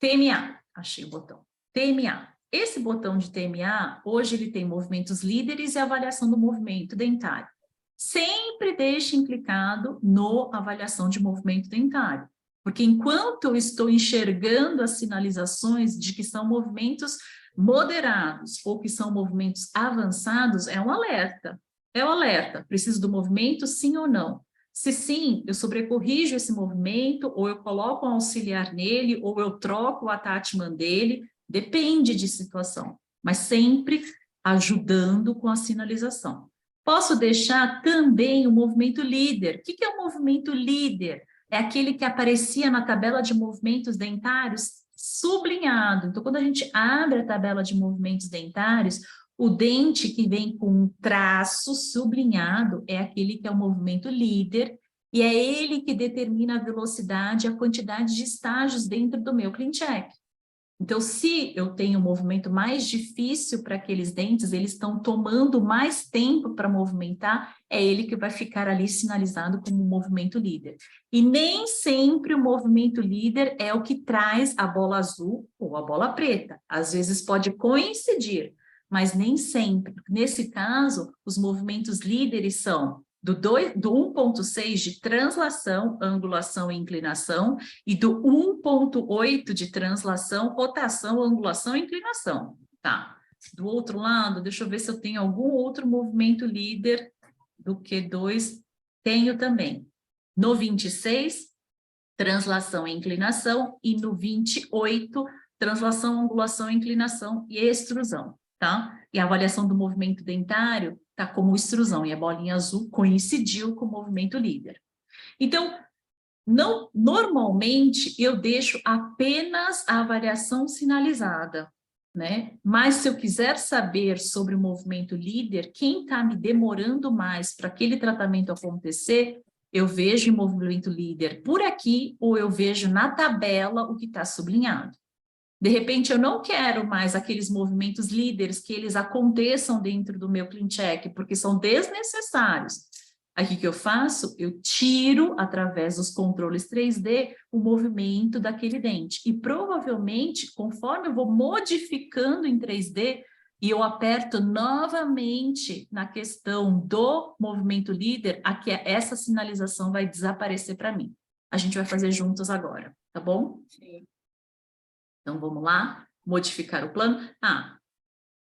TMA, achei o botão, TMA. Esse botão de TMA, hoje ele tem movimentos líderes e avaliação do movimento dentário. Sempre deixem clicado no avaliação de movimento dentário, porque enquanto eu estou enxergando as sinalizações de que são movimentos moderados ou que são movimentos avançados, é um alerta. É o alerta, preciso do movimento, sim ou não? Se sim, eu sobrecorrijo esse movimento, ou eu coloco um auxiliar nele, ou eu troco o attachment dele, depende de situação, mas sempre ajudando com a sinalização. Posso deixar também o movimento líder. O que é o movimento líder? É aquele que aparecia na tabela de movimentos dentários sublinhado. Então, quando a gente abre a tabela de movimentos dentários, o dente que vem com um traço sublinhado é aquele que é o movimento líder, e é ele que determina a velocidade e a quantidade de estágios dentro do meu CleanCheck. Então, se eu tenho um movimento mais difícil para aqueles dentes, eles estão tomando mais tempo para movimentar, é ele que vai ficar ali sinalizado como um movimento líder. E nem sempre o movimento líder é o que traz a bola azul ou a bola preta. Às vezes pode coincidir, mas nem sempre. Nesse caso, os movimentos líderes são do 1.6 de translação, angulação e inclinação, e do 1.8 de translação, rotação, angulação e inclinação. Tá. Do outro lado, deixa eu ver se eu tenho algum outro movimento líder do Q2. Tenho também. No 26, translação e inclinação, e no 28, translação, angulação, inclinação e extrusão. Tá? E a avaliação do movimento dentário está como extrusão, e a bolinha azul coincidiu com o movimento líder. Então, normalmente, eu deixo apenas a avaliação sinalizada, né? Mas se eu quiser saber sobre o movimento líder, quem está me demorando mais para aquele tratamento acontecer, eu vejo o movimento líder por aqui, ou eu vejo na tabela o que está sublinhado. De repente, eu não quero mais aqueles movimentos líderes que eles aconteçam dentro do meu CleanCheck, porque são desnecessários. Aqui que eu faço, eu tiro, através dos controles 3D, o movimento daquele dente. E provavelmente, conforme eu vou modificando em 3D, e eu aperto novamente na questão do movimento líder, aqui essa sinalização vai desaparecer para mim. A gente vai fazer juntos agora, tá bom? Sim. Então, vamos lá, modificar o plano.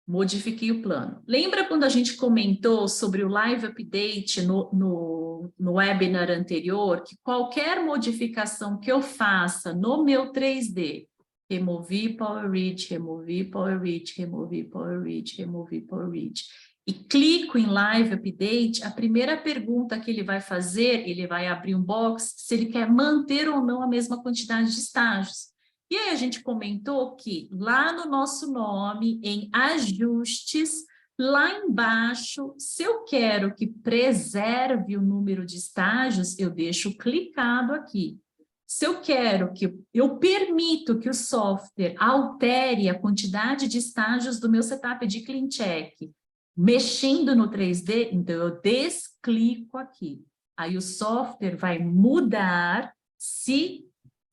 Modifiquei o plano. Lembra quando a gente comentou sobre o Live Update no webinar anterior, que qualquer modificação que eu faça no meu 3D, removi Power Reach, removi Power Reach, removi Power Reach, removi Power Reach, e clico em Live Update, a primeira pergunta que ele vai fazer, ele vai abrir um box, se ele quer manter ou não a mesma quantidade de estágios. E aí a gente comentou que lá no nosso nome, em ajustes, lá embaixo, se eu quero que preserve o número de estágios, eu deixo clicado aqui. Se eu quero que eu permito que o software altere a quantidade de estágios do meu setup de CleanCheck, mexendo no 3D, então eu desclico aqui. Aí o software vai mudar, se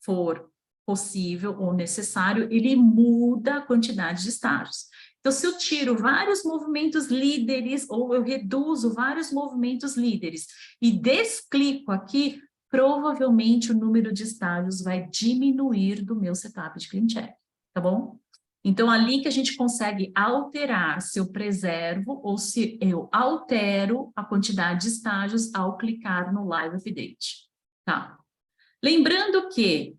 for possível ou necessário, ele muda a quantidade de estágios. Então, se eu tiro vários movimentos líderes ou eu reduzo vários movimentos líderes e desclico aqui, provavelmente o número de estágios vai diminuir do meu setup de CleanCheck, tá bom? Então, ali que a gente consegue alterar se eu preservo ou se eu altero a quantidade de estágios ao clicar no Live Update, tá? Lembrando que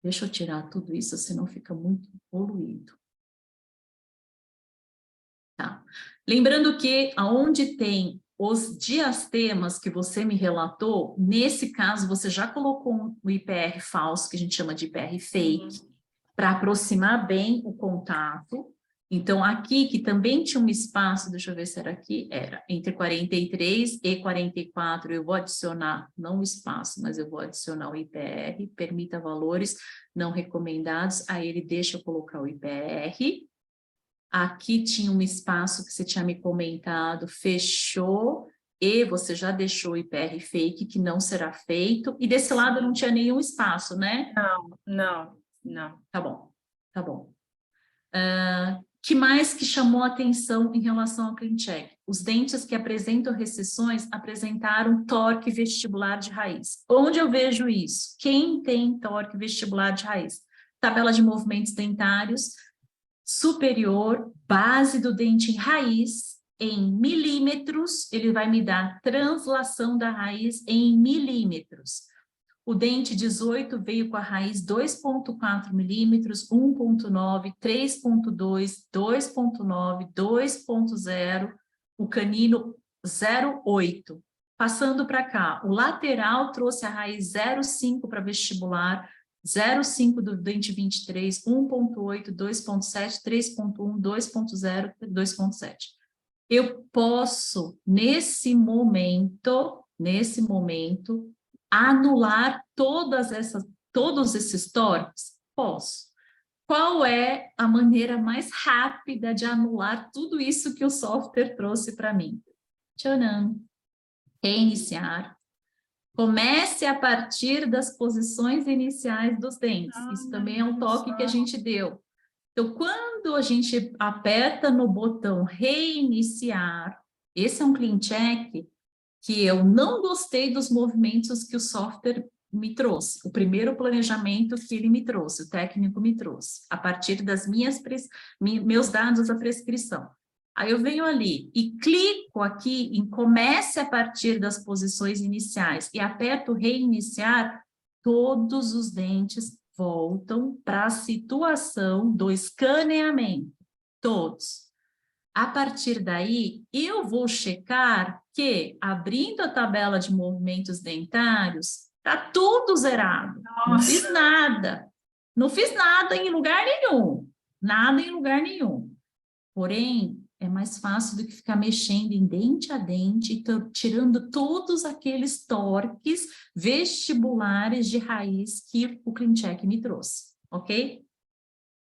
deixa eu tirar tudo isso, senão fica muito poluído. Tá. Lembrando que aonde tem os diastemas que você me relatou, nesse caso você já colocou o IPR falso, que a gente chama de IPR fake, para aproximar bem o contato. Então, aqui, que também tinha um espaço, deixa eu ver se era aqui, era entre 43 e 44, eu vou adicionar, não o espaço, mas eu vou adicionar o IPR, permita valores não recomendados, aí ele deixa eu colocar o IPR. Aqui tinha um espaço que você tinha me comentado, fechou, e você já deixou o IPR fake, que não será feito, e desse lado não tinha nenhum espaço, né? Não. Tá bom, tá bom. Que mais que chamou a atenção em relação ao CleanCheck? Os dentes que apresentam recessões apresentaram torque vestibular de raiz. Onde eu vejo isso? Quem tem torque vestibular de raiz? Tabela de movimentos dentários, superior, base do dente em raiz, em milímetros, ele vai me dar translação da raiz em milímetros. O dente 18 veio com a raiz 2,4 milímetros, 1,9, 3,2, 2,9, 2,0. O canino 0,8. Passando para cá, o lateral trouxe a raiz 0,5 para vestibular, 0,5 do dente 23, 1,8, 2,7, 3,1, 2,0, 2,7. Eu posso, nesse momento, anular todos esses torques? Posso. Qual é a maneira mais rápida de anular tudo isso que o software trouxe para mim? Tcharam! Reiniciar. Comece a partir das posições iniciais dos dentes. Isso também é um toque que a gente deu. Então, quando a gente aperta no botão reiniciar, esse é um clean check que eu não gostei dos movimentos que o software me trouxe. O primeiro planejamento que ele me trouxe, o técnico me trouxe, a partir das meus dados da prescrição. Aí eu venho ali e clico aqui em comece a partir das posições iniciais e aperto reiniciar, todos os dentes voltam para a situação do escaneamento, todos. A partir daí, eu vou checar que, abrindo a tabela de movimentos dentários, está tudo zerado. Nossa. Não fiz nada. Não fiz nada em lugar nenhum. Nada em lugar nenhum. Porém, é mais fácil do que ficar mexendo em dente a dente, tirando todos aqueles torques vestibulares de raiz que o CleanCheck me trouxe, ok?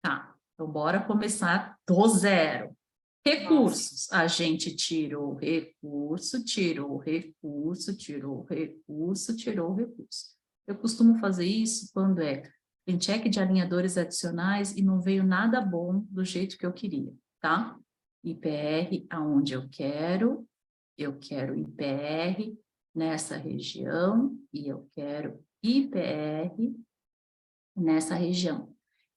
Tá, então bora começar do zero. Recursos, a gente tirou recurso, tirou recurso, tirou recurso, tirou recurso. Eu costumo fazer isso quando é CleanCheck de alinhadores adicionais e não veio nada bom do jeito que eu queria, tá? IPR aonde eu quero IPR nessa região e eu quero IPR nessa região.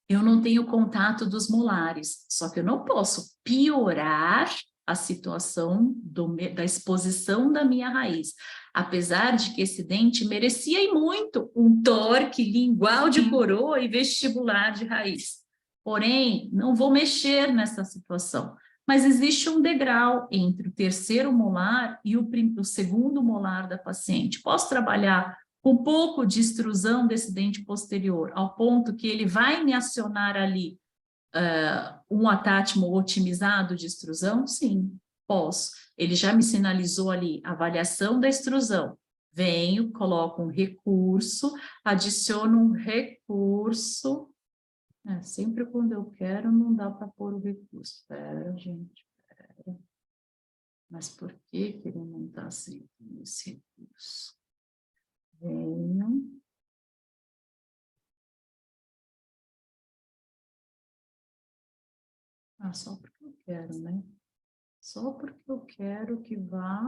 Eu não tenho contato dos molares, só que eu não posso piorar a situação da exposição da minha raiz. Apesar de que esse dente merecia e muito um torque lingual de coroa e vestibular de raiz. Porém, não vou mexer nessa situação. Mas existe um degrau entre o terceiro molar e o segundo molar da paciente. Posso trabalhar um pouco de extrusão desse dente posterior, ao ponto que ele vai me acionar ali um atátimo otimizado de extrusão? Sim, posso. Ele já me sinalizou ali a avaliação da extrusão. Venho, coloco um recurso, adiciono um recurso. Sempre quando eu quero, não dá para pôr o recurso. Espera, gente, espera. Mas por que ele não está aceitando esse recurso? Venho. Só porque eu quero, né? Só porque eu quero que vá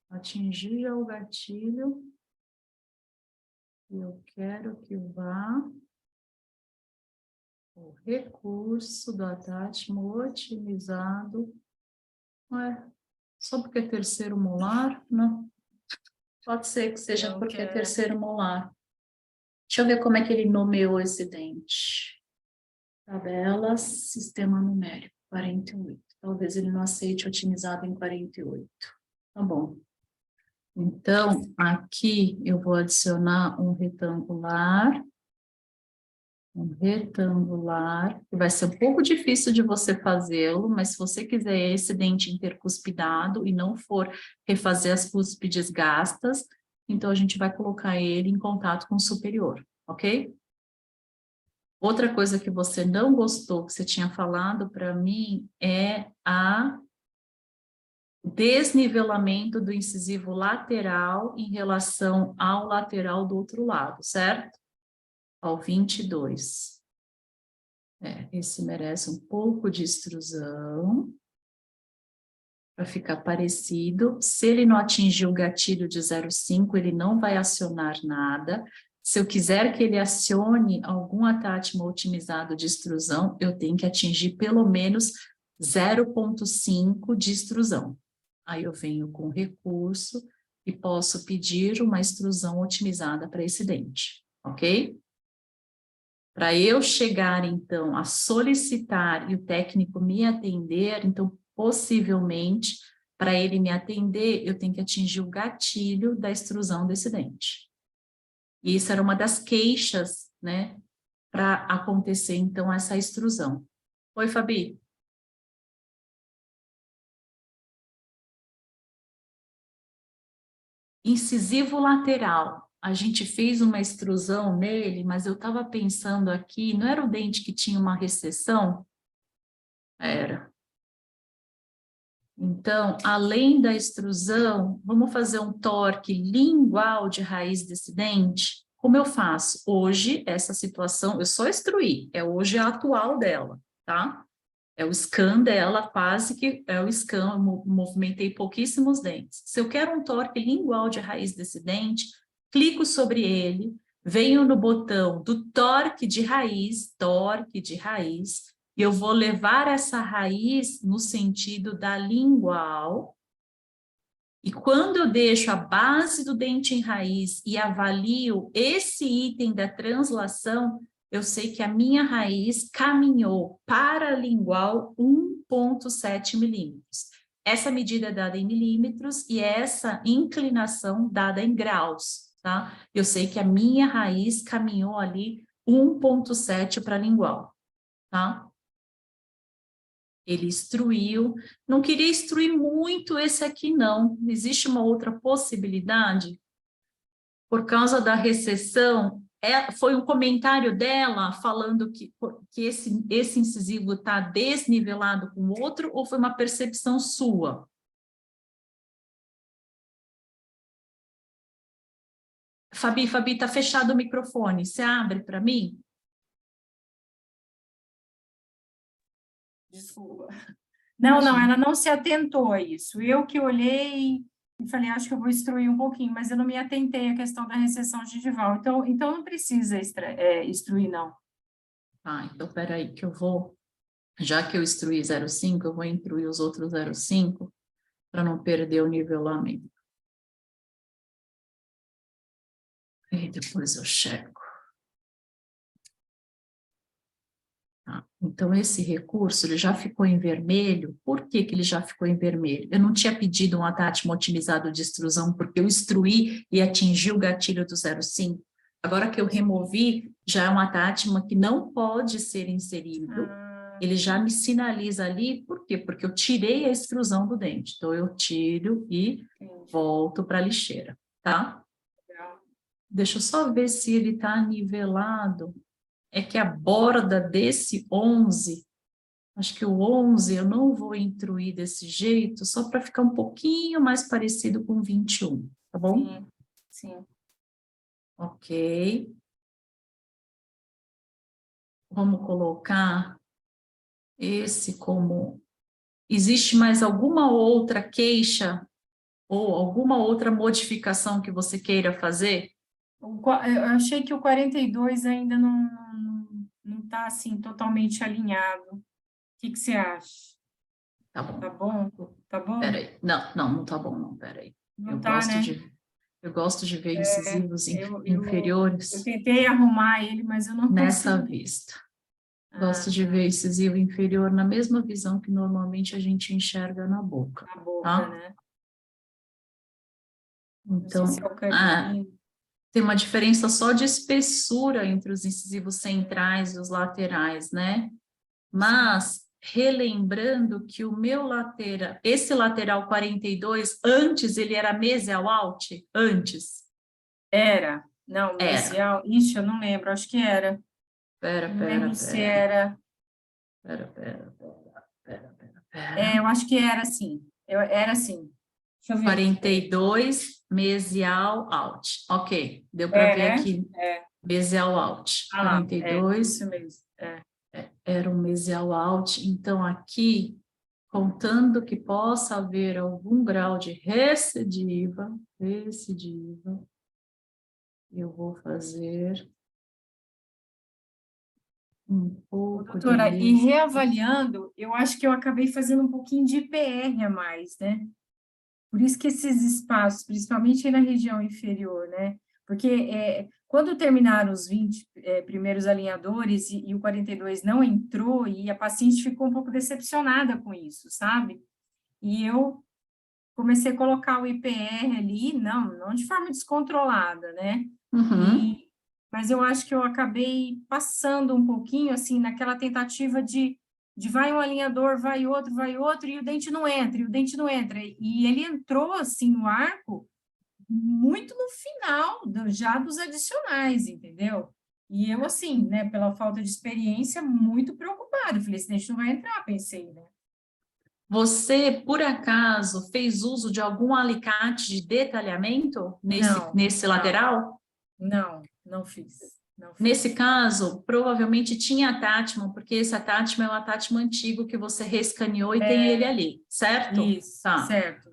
atingir já o gatilho. Eu quero que vá o recurso do atátimo otimizado. Só porque é terceiro molar? Não. Pode ser que seja porque é terceiro molar. Deixa eu ver como é que ele nomeou esse dente. Tabelas, sistema numérico, 48. Talvez ele não aceite otimizado em 48. Tá bom. Então, aqui eu vou adicionar um retangular. Que vai ser um pouco difícil de você fazê-lo, mas se você quiser esse dente intercuspidado e não for refazer as cúspides gastas, então a gente vai colocar ele em contato com o superior, ok? Outra coisa que você não gostou, que você tinha falado para mim, é a desnivelamento do incisivo lateral em relação ao lateral do outro lado, certo? Ao 22. Esse merece um pouco de extrusão para ficar parecido. Se ele não atingir o gatilho de 0,5, ele não vai acionar nada. Se eu quiser que ele acione algum atátimo otimizado de extrusão, eu tenho que atingir pelo menos 0,5 de extrusão. Aí eu venho com recurso e posso pedir uma extrusão otimizada para esse dente, ok? Para eu chegar, então, a solicitar e o técnico me atender, então, possivelmente, para ele me atender, eu tenho que atingir o gatilho da extrusão desse dente. E isso era uma das queixas, né, para acontecer, então, essa extrusão. Oi, Fabi? Incisivo lateral. A gente fez uma extrusão nele, mas eu estava pensando aqui, não era o dente que tinha uma recessão? Era. Então, além da extrusão, vamos fazer um torque lingual de raiz desse dente? Como eu faço? Hoje, essa situação, eu só extruí, é hoje a atual dela, tá? É o scan dela, quase que é o scan, eu movimentei pouquíssimos dentes. Se eu quero um torque lingual de raiz desse dente, clico sobre ele, venho no botão do torque de raiz, e eu vou levar essa raiz no sentido da lingual. E quando eu deixo a base do dente em raiz e avalio esse item da translação, eu sei que a minha raiz caminhou para a lingual 1,7 milímetros. Essa medida é dada em milímetros e essa inclinação dada em graus, tá? Eu sei que a minha raiz caminhou ali 1,7 para a lingual, tá? Ele instruiu, não queria instruir muito esse aqui não, existe uma outra possibilidade? Por causa da recessão, foi um comentário dela falando que esse incisivo está desnivelado com o outro, ou foi uma percepção sua? Fabi, está fechado o microfone, você abre para mim? Desculpa. Não, ela não se atentou a isso. Eu que olhei e falei, acho que eu vou instruir um pouquinho, mas eu não me atentei à questão da recessão gengival. Então não precisa instruir, não. Ah, então peraí, que eu vou, já que eu instruí 0,5, eu vou instruir os outros 0,5 para não perder o nivelamento. E depois eu checo. Tá? Então, esse recurso, ele já ficou em vermelho. Por que que ele já ficou em vermelho? Eu não tinha pedido um atátima otimizado de extrusão, porque eu instruí e atingi o gatilho do 0,5. Agora que eu removi, já é um atátima que não pode ser inserido. Ele já me sinaliza ali, por quê? Porque eu tirei a extrusão do dente. Então, eu tiro e volto para a lixeira, tá? Deixa eu só ver se ele está nivelado. É que a borda desse 11, acho que o 11 eu não vou intruir desse jeito, só para ficar um pouquinho mais parecido com 21, tá bom? Sim. Ok. Vamos colocar esse como... Existe mais alguma outra queixa ou alguma outra modificação que você queira fazer? Eu achei que o 42 ainda não está assim totalmente alinhado. O que você acha? Tá bom. Tá bom? Tá bom? Peraí. Não tá bom, não, peraí. Não tá, né? Eu gosto de ver incisivos Eu inferiores tentei arrumar ele, mas eu não nessa consegui. vista. Gosto de ver incisivo inferior na mesma visão que normalmente a gente enxerga na boca. Na boca, tá? né? Então, Não sei se é o canino. tem uma diferença só de espessura entre os incisivos centrais e os laterais, né? Mas, relembrando que o meu lateral, esse lateral 42, antes ele era mesial alt? Antes. Era. Não, Era. mesial. Ixi, eu não lembro, acho que era. Não lembro se era. Pera. Eu acho que era assim. Era assim. Deixa eu ver. 42, mesial alt. Ok, deu para ver aqui. Mesial alt. 42. Isso mesmo. Era um mesial alt. Então, aqui, contando que possa haver algum grau de recidiva, eu vou fazer um pouco Doutora, de... e reavaliando, eu acho que eu acabei fazendo um pouquinho de IPR a mais, né? Por isso que esses espaços, principalmente aí na região inferior, né? Porque quando terminaram os 20 primeiros alinhadores e o 42 não entrou, e a paciente ficou um pouco decepcionada com isso, sabe? E eu comecei a colocar o IPR ali, não de forma descontrolada, né? Uhum. Mas eu acho que eu acabei passando um pouquinho, assim, naquela tentativa de vai um alinhador, vai outro, e o dente não entra, e o dente não entra. E ele entrou, assim, no arco muito no final, já dos adicionais, entendeu? E eu, assim, né, pela falta de experiência, muito preocupada. Eu falei, esse dente não vai entrar, pensei, né? Você, por acaso, fez uso de algum alicate de detalhamento nesse lateral? Não fiz, não Nesse fiz. caso, provavelmente tinha attachment, porque esse attachment é um attachment antigo que você rescaneou e tem ele ali, certo? Isso, Tá. certo.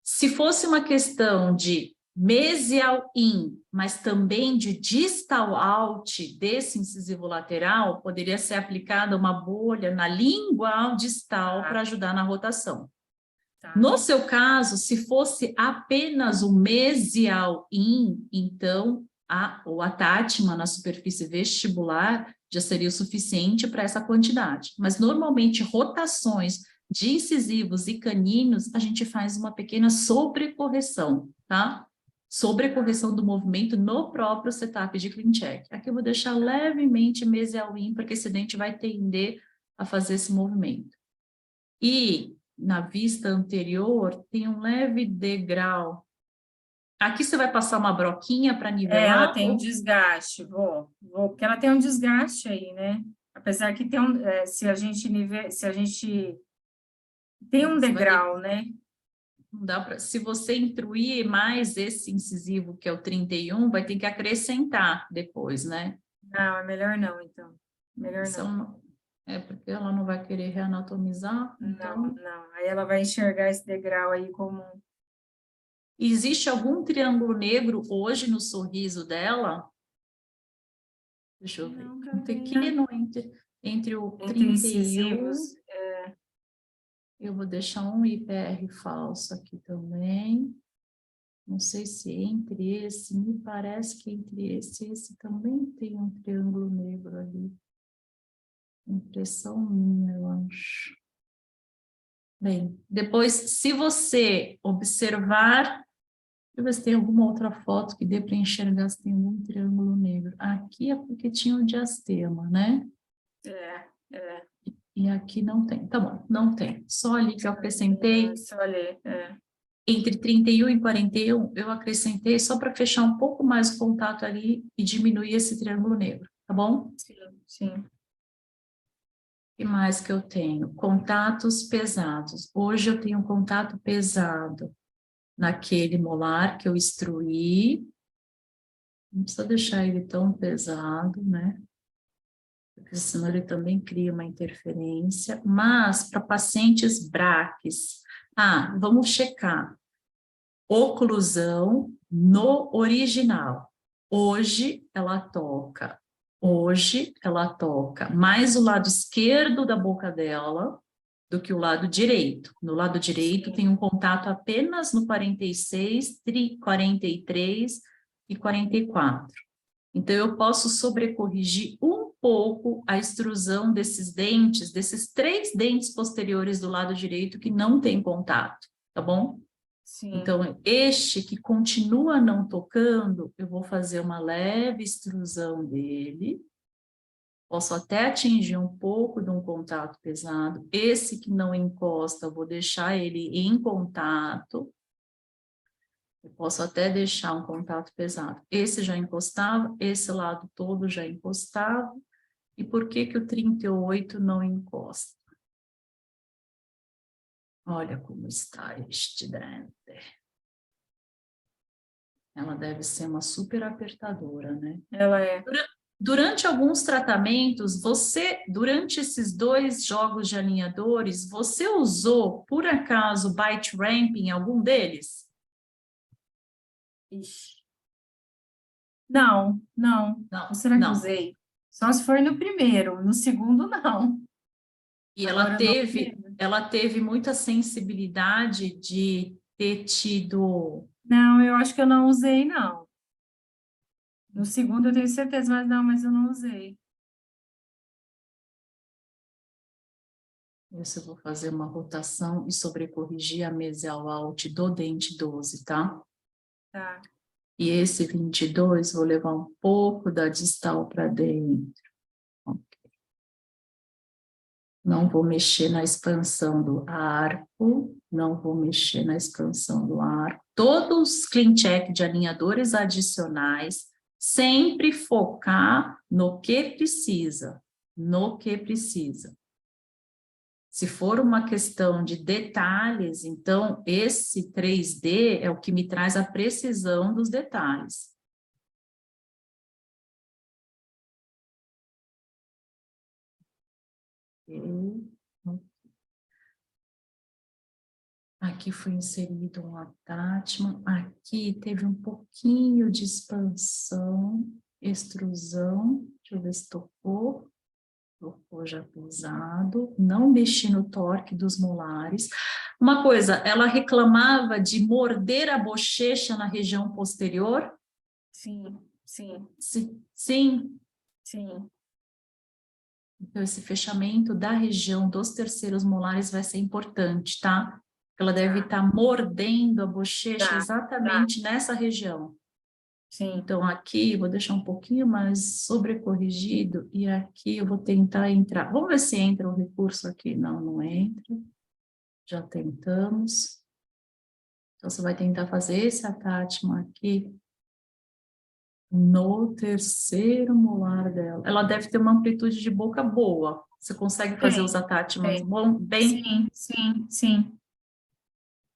Se fosse uma questão de mesial in, mas também de distal out desse incisivo lateral, poderia ser aplicada uma bolha na língua distal para ajudar na rotação. Tá. No seu caso, se fosse apenas o mesial in, então o attachment na superfície vestibular já seria o suficiente para essa quantidade. Mas normalmente rotações de incisivos e caninos, a gente faz uma pequena sobrecorreção, tá? Sobrecorreção do movimento no próprio setup de clean check. Aqui eu vou deixar levemente mesial in, porque esse dente vai tender a fazer esse movimento. E na vista anterior tem um leve degrau. Aqui você vai passar uma broquinha para Ela nivelar? tem um desgaste, porque ela tem um desgaste aí, né? Apesar que tem se a gente tem um Você vai ter, degrau, né? não dá para, se você intruir mais esse incisivo, que é o 31, vai ter que acrescentar depois, né? Não, é melhor não, então. Melhor não. É porque ela não vai querer reanatomizar, então... Não. Aí ela vai enxergar esse degrau aí como... Existe algum triângulo negro hoje no sorriso dela? Deixa eu ver. Não, Um Carolina. pequeno entre o Entre 31. incisivos, Eu vou deixar um IPR falso aqui também. Não sei se entre esse, me parece que entre esse e esse também tem um triângulo negro ali. Impressão minha, eu acho. Bem, depois, se você observar, deixa eu ver se tem alguma outra foto que dê para enxergar se tem algum triângulo negro. Aqui é porque tinha o diastema, né? é, E aqui não tem. Tá bom, não tem. Só ali que eu acrescentei. só ler, Entre 31 e 41, eu acrescentei só para fechar um pouco mais o contato ali e diminuir esse triângulo negro, tá bom? sim. O que mais que eu tenho? Contatos pesados. Hoje eu tenho um contato pesado naquele molar que eu extruí. Não precisa deixar ele tão pesado, né? Porque senão ele também cria uma interferência. Mas para pacientes braques, vamos checar. Oclusão no original. Hoje ela toca mais o lado esquerdo da boca dela do que o lado direito. No lado direito Sim. tem um contato apenas no 46, 43 e 44. Então eu posso sobrecorrigir um pouco a extrusão desses dentes, desses 3 dentes posteriores do lado direito que não tem contato, tá bom? Sim. Então, este que continua não tocando, eu vou fazer uma leve extrusão dele. Posso até atingir um pouco de um contato pesado. Esse que não encosta, eu vou deixar ele em contato. Eu posso até deixar um contato pesado. Esse já encostava, esse lado todo já encostava. E por que que o 38 não encosta? Olha como está este dente. Ela deve ser uma super apertadora, né? Ela é. Durante alguns tratamentos, durante esses 2 jogos de alinhadores, você usou, por acaso, bite ramp em algum deles? Ixi. Não. Ou será que eu Não. usei? Só se for no primeiro, no segundo, não. E Agora, no primeiro. ela teve muita sensibilidade de ter tido... Não, eu acho que eu não usei, não. No segundo eu tenho certeza, mas eu não usei. Esse eu vou fazer uma rotação e sobrecorrigir a mesial alt do dente 12, tá? Tá. E esse 22, vou levar um pouco da distal para dentro. Ok. Não vou mexer na expansão do arco, não vou mexer na expansão do arco. Todos os clean check de alinhadores adicionais, sempre focar no que precisa, no que precisa. Se for uma questão de detalhes, então esse 3D é o que me traz a precisão dos detalhes. Aqui foi inserido um attachment, aqui teve um pouquinho de expansão, extrusão, deixa eu ver se tocou já pesado, não mexi no torque dos molares. Uma coisa, ela reclamava de morder a bochecha na região posterior? Sim, sim. Sim. Sim. Então, esse fechamento da região dos terceiros molares vai ser importante, tá? Ela deve estar mordendo a bochecha exatamente nessa região. Sim. Então, aqui, vou deixar um pouquinho mais sobrecorrigido, e aqui eu vou tentar entrar. Vamos ver se entra o recurso aqui. Não, não entra. Já tentamos. Então, você vai tentar fazer esse attachment aqui no terceiro molar dela. Ela deve ter uma amplitude de boca boa. Você consegue fazer os attachments bem? Sim, sim, sim.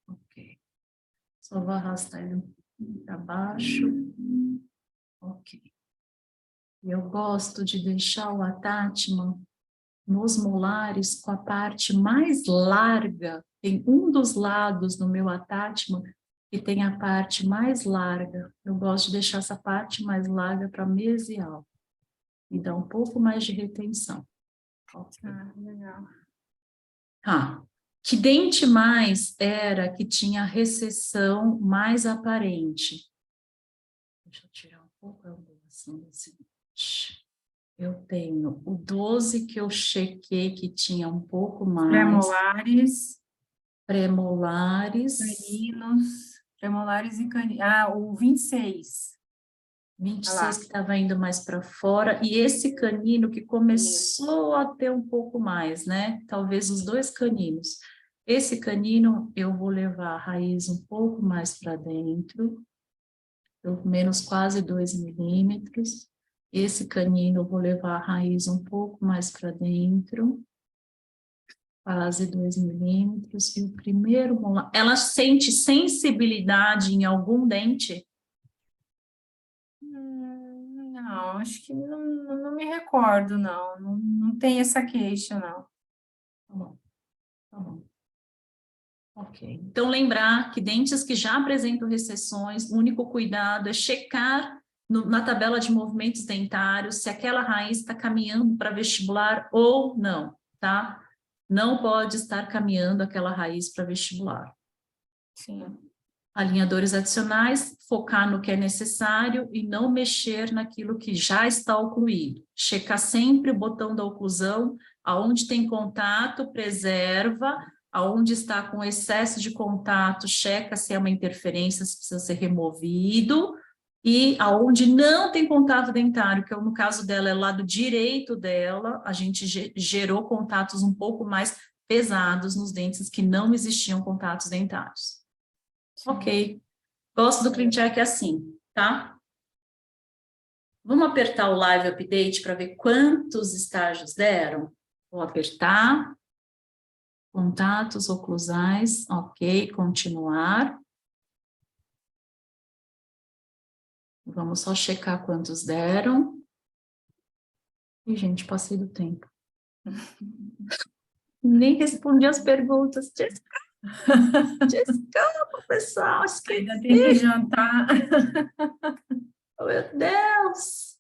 Ok. Só vou arrastar ele para baixo. Ok. Eu gosto de deixar o attachment nos molares com a parte mais larga. Tem um dos lados no meu attachment que tem a parte mais larga. Eu gosto de deixar essa parte mais larga para mesial. E dá um pouco mais de retenção. Okay. Legal. Que dente mais era que tinha recessão mais aparente? Deixa eu tirar um pouco a angulação desse dente. Eu tenho o 12 que eu chequei que tinha um pouco mais. Premolares. Premolares. Caninos. Premolares e caninos. Ah, o 26. 26 que estava indo mais para fora. E esse canino que começou a ter um pouco mais, né? Talvez os dois caninos. Esse canino eu vou levar a raiz um pouco mais para dentro. Menos quase 2 milímetros. Esse canino eu vou levar a raiz um pouco mais para dentro, quase 2 milímetros. E o primeiro molar, ela sente sensibilidade em algum dente? Não, acho que não me recordo, não. Não tem essa queixa, não. Tá bom, tá bom. Ok. Então, lembrar que dentes que já apresentam recessões, o único cuidado é checar na tabela de movimentos dentários se aquela raiz está caminhando para vestibular ou não, tá? Não pode estar caminhando aquela raiz para vestibular. Sim. Alinhadores adicionais, focar no que é necessário e não mexer naquilo que já está ocluído. Checar sempre o botão da oclusão, aonde tem contato, preserva, aonde está com excesso de contato, checa se é uma interferência, se precisa ser removido, e aonde não tem contato dentário, que no caso dela é o lado direito dela, a gente gerou contatos um pouco mais pesados nos dentes que não existiam contatos dentários. Sim. Ok. Gosto do clean check assim, tá? Vamos apertar o live update para ver quantos estágios deram? Vou apertar. Contatos oclusais, ok, continuar. Vamos só checar quantos deram. E, gente, passei do tempo. Nem respondi as perguntas. Desculpa, pessoal, esqueci. Ainda tem que jantar. Oh, meu Deus!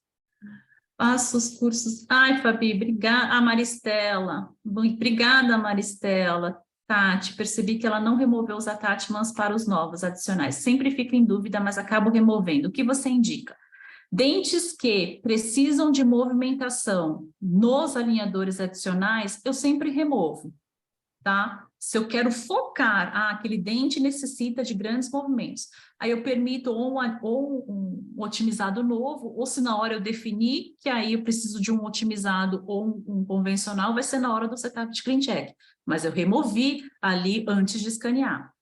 Faço os cursos. Ai, Fabi, obrigada. A Maristela. Obrigada, Maristela. Tati, percebi que ela não removeu os attachments para os novos adicionais. Sempre fico em dúvida, mas acabo removendo. O que você indica? Dentes que precisam de movimentação nos alinhadores adicionais, eu sempre removo. tá? Se eu quero focar, aquele dente necessita de grandes movimentos, aí eu permito ou um otimizado novo, ou se na hora eu definir que aí eu preciso de um otimizado ou um convencional, vai ser na hora do setup de CleanCheck, mas eu removi ali antes de escanear.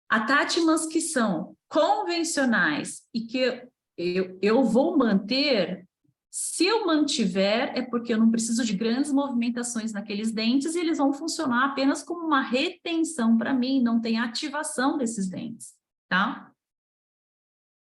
Attachments que são convencionais e que eu vou manter, se eu mantiver, é porque eu não preciso de grandes movimentações naqueles dentes e eles vão funcionar apenas como uma retenção para mim, não tem ativação desses dentes, tá?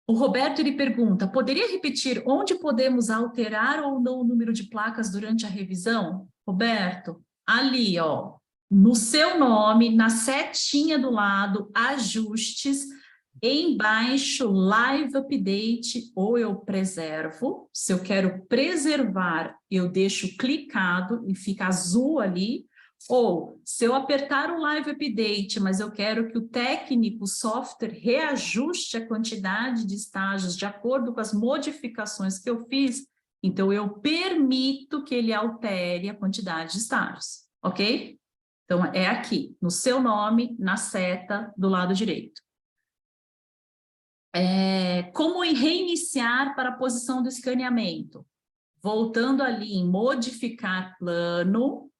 O Roberto, ele pergunta, poderia repetir onde podemos alterar ou não o número de placas durante a revisão? Roberto, ali, ó, no seu nome, na setinha do lado, ajustes, embaixo, live update, ou eu preservo. Se eu quero preservar, eu deixo clicado e fica azul ali. Ou, se eu apertar o live update, mas eu quero que o técnico, o software, reajuste a quantidade de estágios de acordo com as modificações que eu fiz, então eu permito que ele altere a quantidade de estágios, ok? Então, é aqui, no seu nome, na seta do lado direito. Como reiniciar para a posição do escaneamento? Voltando ali em modificar plano,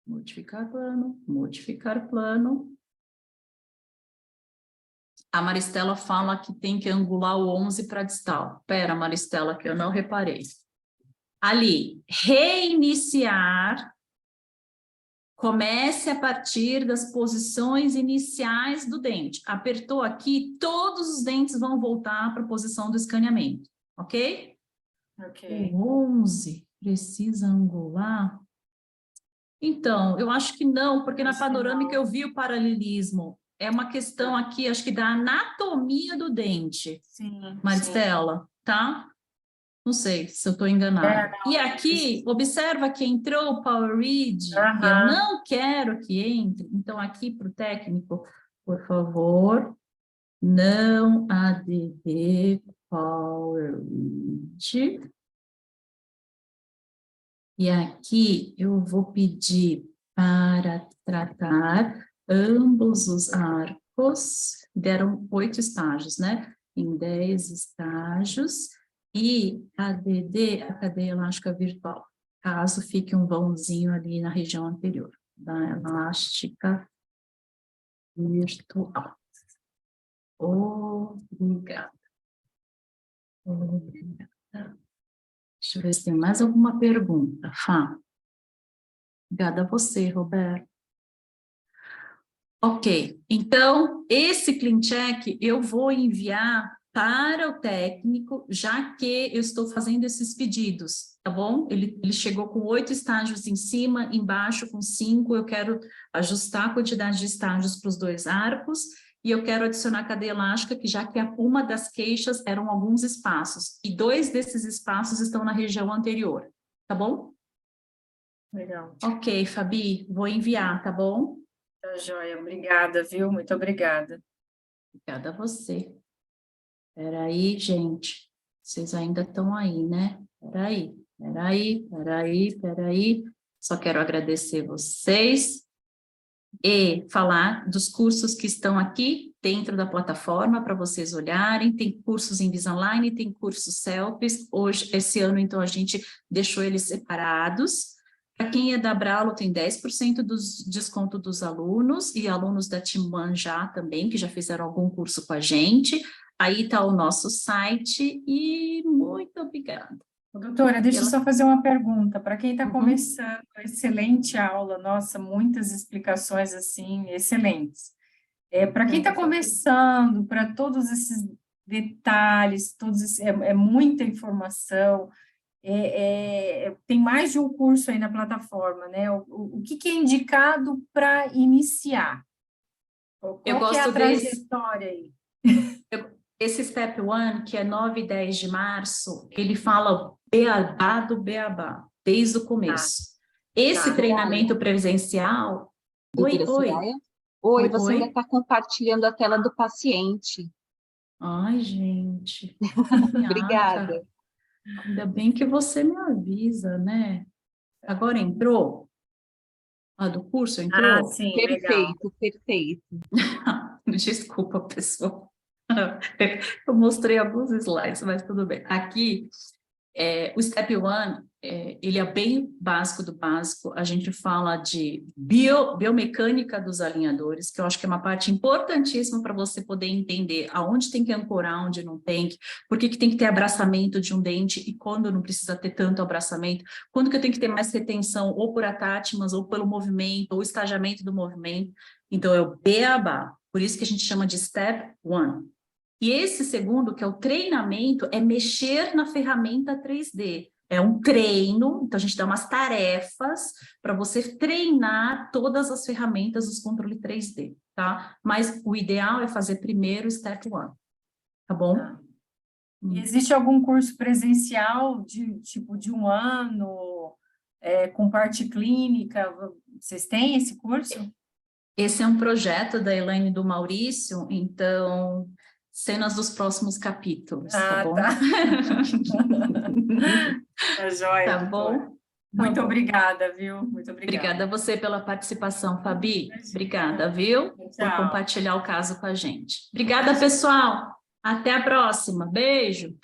modificar plano. A Maristela fala que tem que angular o 11 para distal. Pera, Maristela, que eu não reparei. Ali, reiniciar. Comece a partir das posições iniciais do dente. Apertou aqui, todos os dentes vão voltar para a posição do escaneamento, ok? Ok. O 11 precisa angular? Então, eu acho que não, porque na panorâmica eu vi o paralelismo. É uma questão aqui, acho que da anatomia do dente. Sim, Maristela, tá? Não sei se eu estou enganada. E aqui, observa que entrou o Power Read. Eu não quero que entre. Então, aqui para o técnico, por favor, não add Power Read. E aqui eu vou pedir para tratar ambos os arcos, deram 8 estágios, né? Em 10 estágios, e ADD, a cadeia elástica virtual, caso fique um vãozinho ali na região anterior, da elástica virtual. Obrigada. Obrigada. Deixa eu ver se tem mais alguma pergunta, Fá. Obrigada a você, Roberto. Ok, então, esse CleanCheck eu vou enviar para o técnico, já que eu estou fazendo esses pedidos, tá bom? Ele chegou com 8 estágios em cima, embaixo com 5, eu quero ajustar a quantidade de estágios para os 2 arcos, e eu quero adicionar a cadeia elástica, que já que uma das queixas eram alguns espaços, e 2 desses espaços estão na região anterior, tá bom? Legal. Ok, Fabi, vou enviar, tá bom? Tá joia, obrigada, viu? Muito obrigada. Obrigada a você. Espera aí, gente. Vocês ainda estão aí, né? Espera aí. Só quero agradecer vocês e falar dos cursos que estão aqui dentro da plataforma para vocês olharem. Tem cursos em Invisalign, tem cursos selfies. Hoje, esse ano, então, a gente deixou eles separados. Para quem é da Bralo, tem 10% dos desconto dos alunos e alunos da Team One já também, que já fizeram algum curso com a gente. Aí está o nosso site e muito obrigada. Doutora, deixa eu só fazer uma pergunta. Para quem está Uhum. começando, excelente aula, nossa, muitas explicações assim, excelentes. Para quem está começando, para todos esses detalhes, é muita informação. Tem mais de um curso aí na plataforma, né? O que é indicado para iniciar? Qual que é a trajetória aí? Esse Step 1, que é 9 e 10 de março, ele fala beabá do beabá, desde o começo. Esse treinamento presencial... Oi. Oi, você ainda está compartilhando a tela do paciente. Ai, gente. Obrigada. Ainda bem que você me avisa, né? Agora entrou? Ah, do curso entrou? Ah, sim, legal. Perfeito. Desculpa, pessoal. Eu mostrei alguns slides, mas tudo bem. Aqui, o Step 1, ele é bem básico do básico. A gente fala de biomecânica dos alinhadores, que eu acho que é uma parte importantíssima para você poder entender aonde tem que ancorar, onde não tem, por que tem que ter abraçamento de um dente e quando não precisa ter tanto abraçamento, quando que eu tenho que ter mais retenção, ou por atátimas, ou pelo movimento, ou estagiamento do movimento. Então, é o beabá. Por isso que a gente chama de Step 1. E esse segundo, que é o treinamento, é mexer na ferramenta 3D. É um treino, então a gente dá umas tarefas para você treinar todas as ferramentas dos controles 3D, tá? Mas o ideal é fazer primeiro o Step 1, tá bom? Tá. E existe algum curso presencial de 1 ano, com parte clínica? Vocês têm esse curso? Esse é um projeto da Elaine e do Maurício, então, cenas dos próximos capítulos, tá bom? Tá. Tá joia, Tá bom? Muito obrigada, viu? Muito obrigada. Obrigada a você pela participação, Fabi. Imagina. Obrigada, viu? Tchau. Por compartilhar o caso com a gente. Obrigada, pessoal. Até a próxima. Beijo.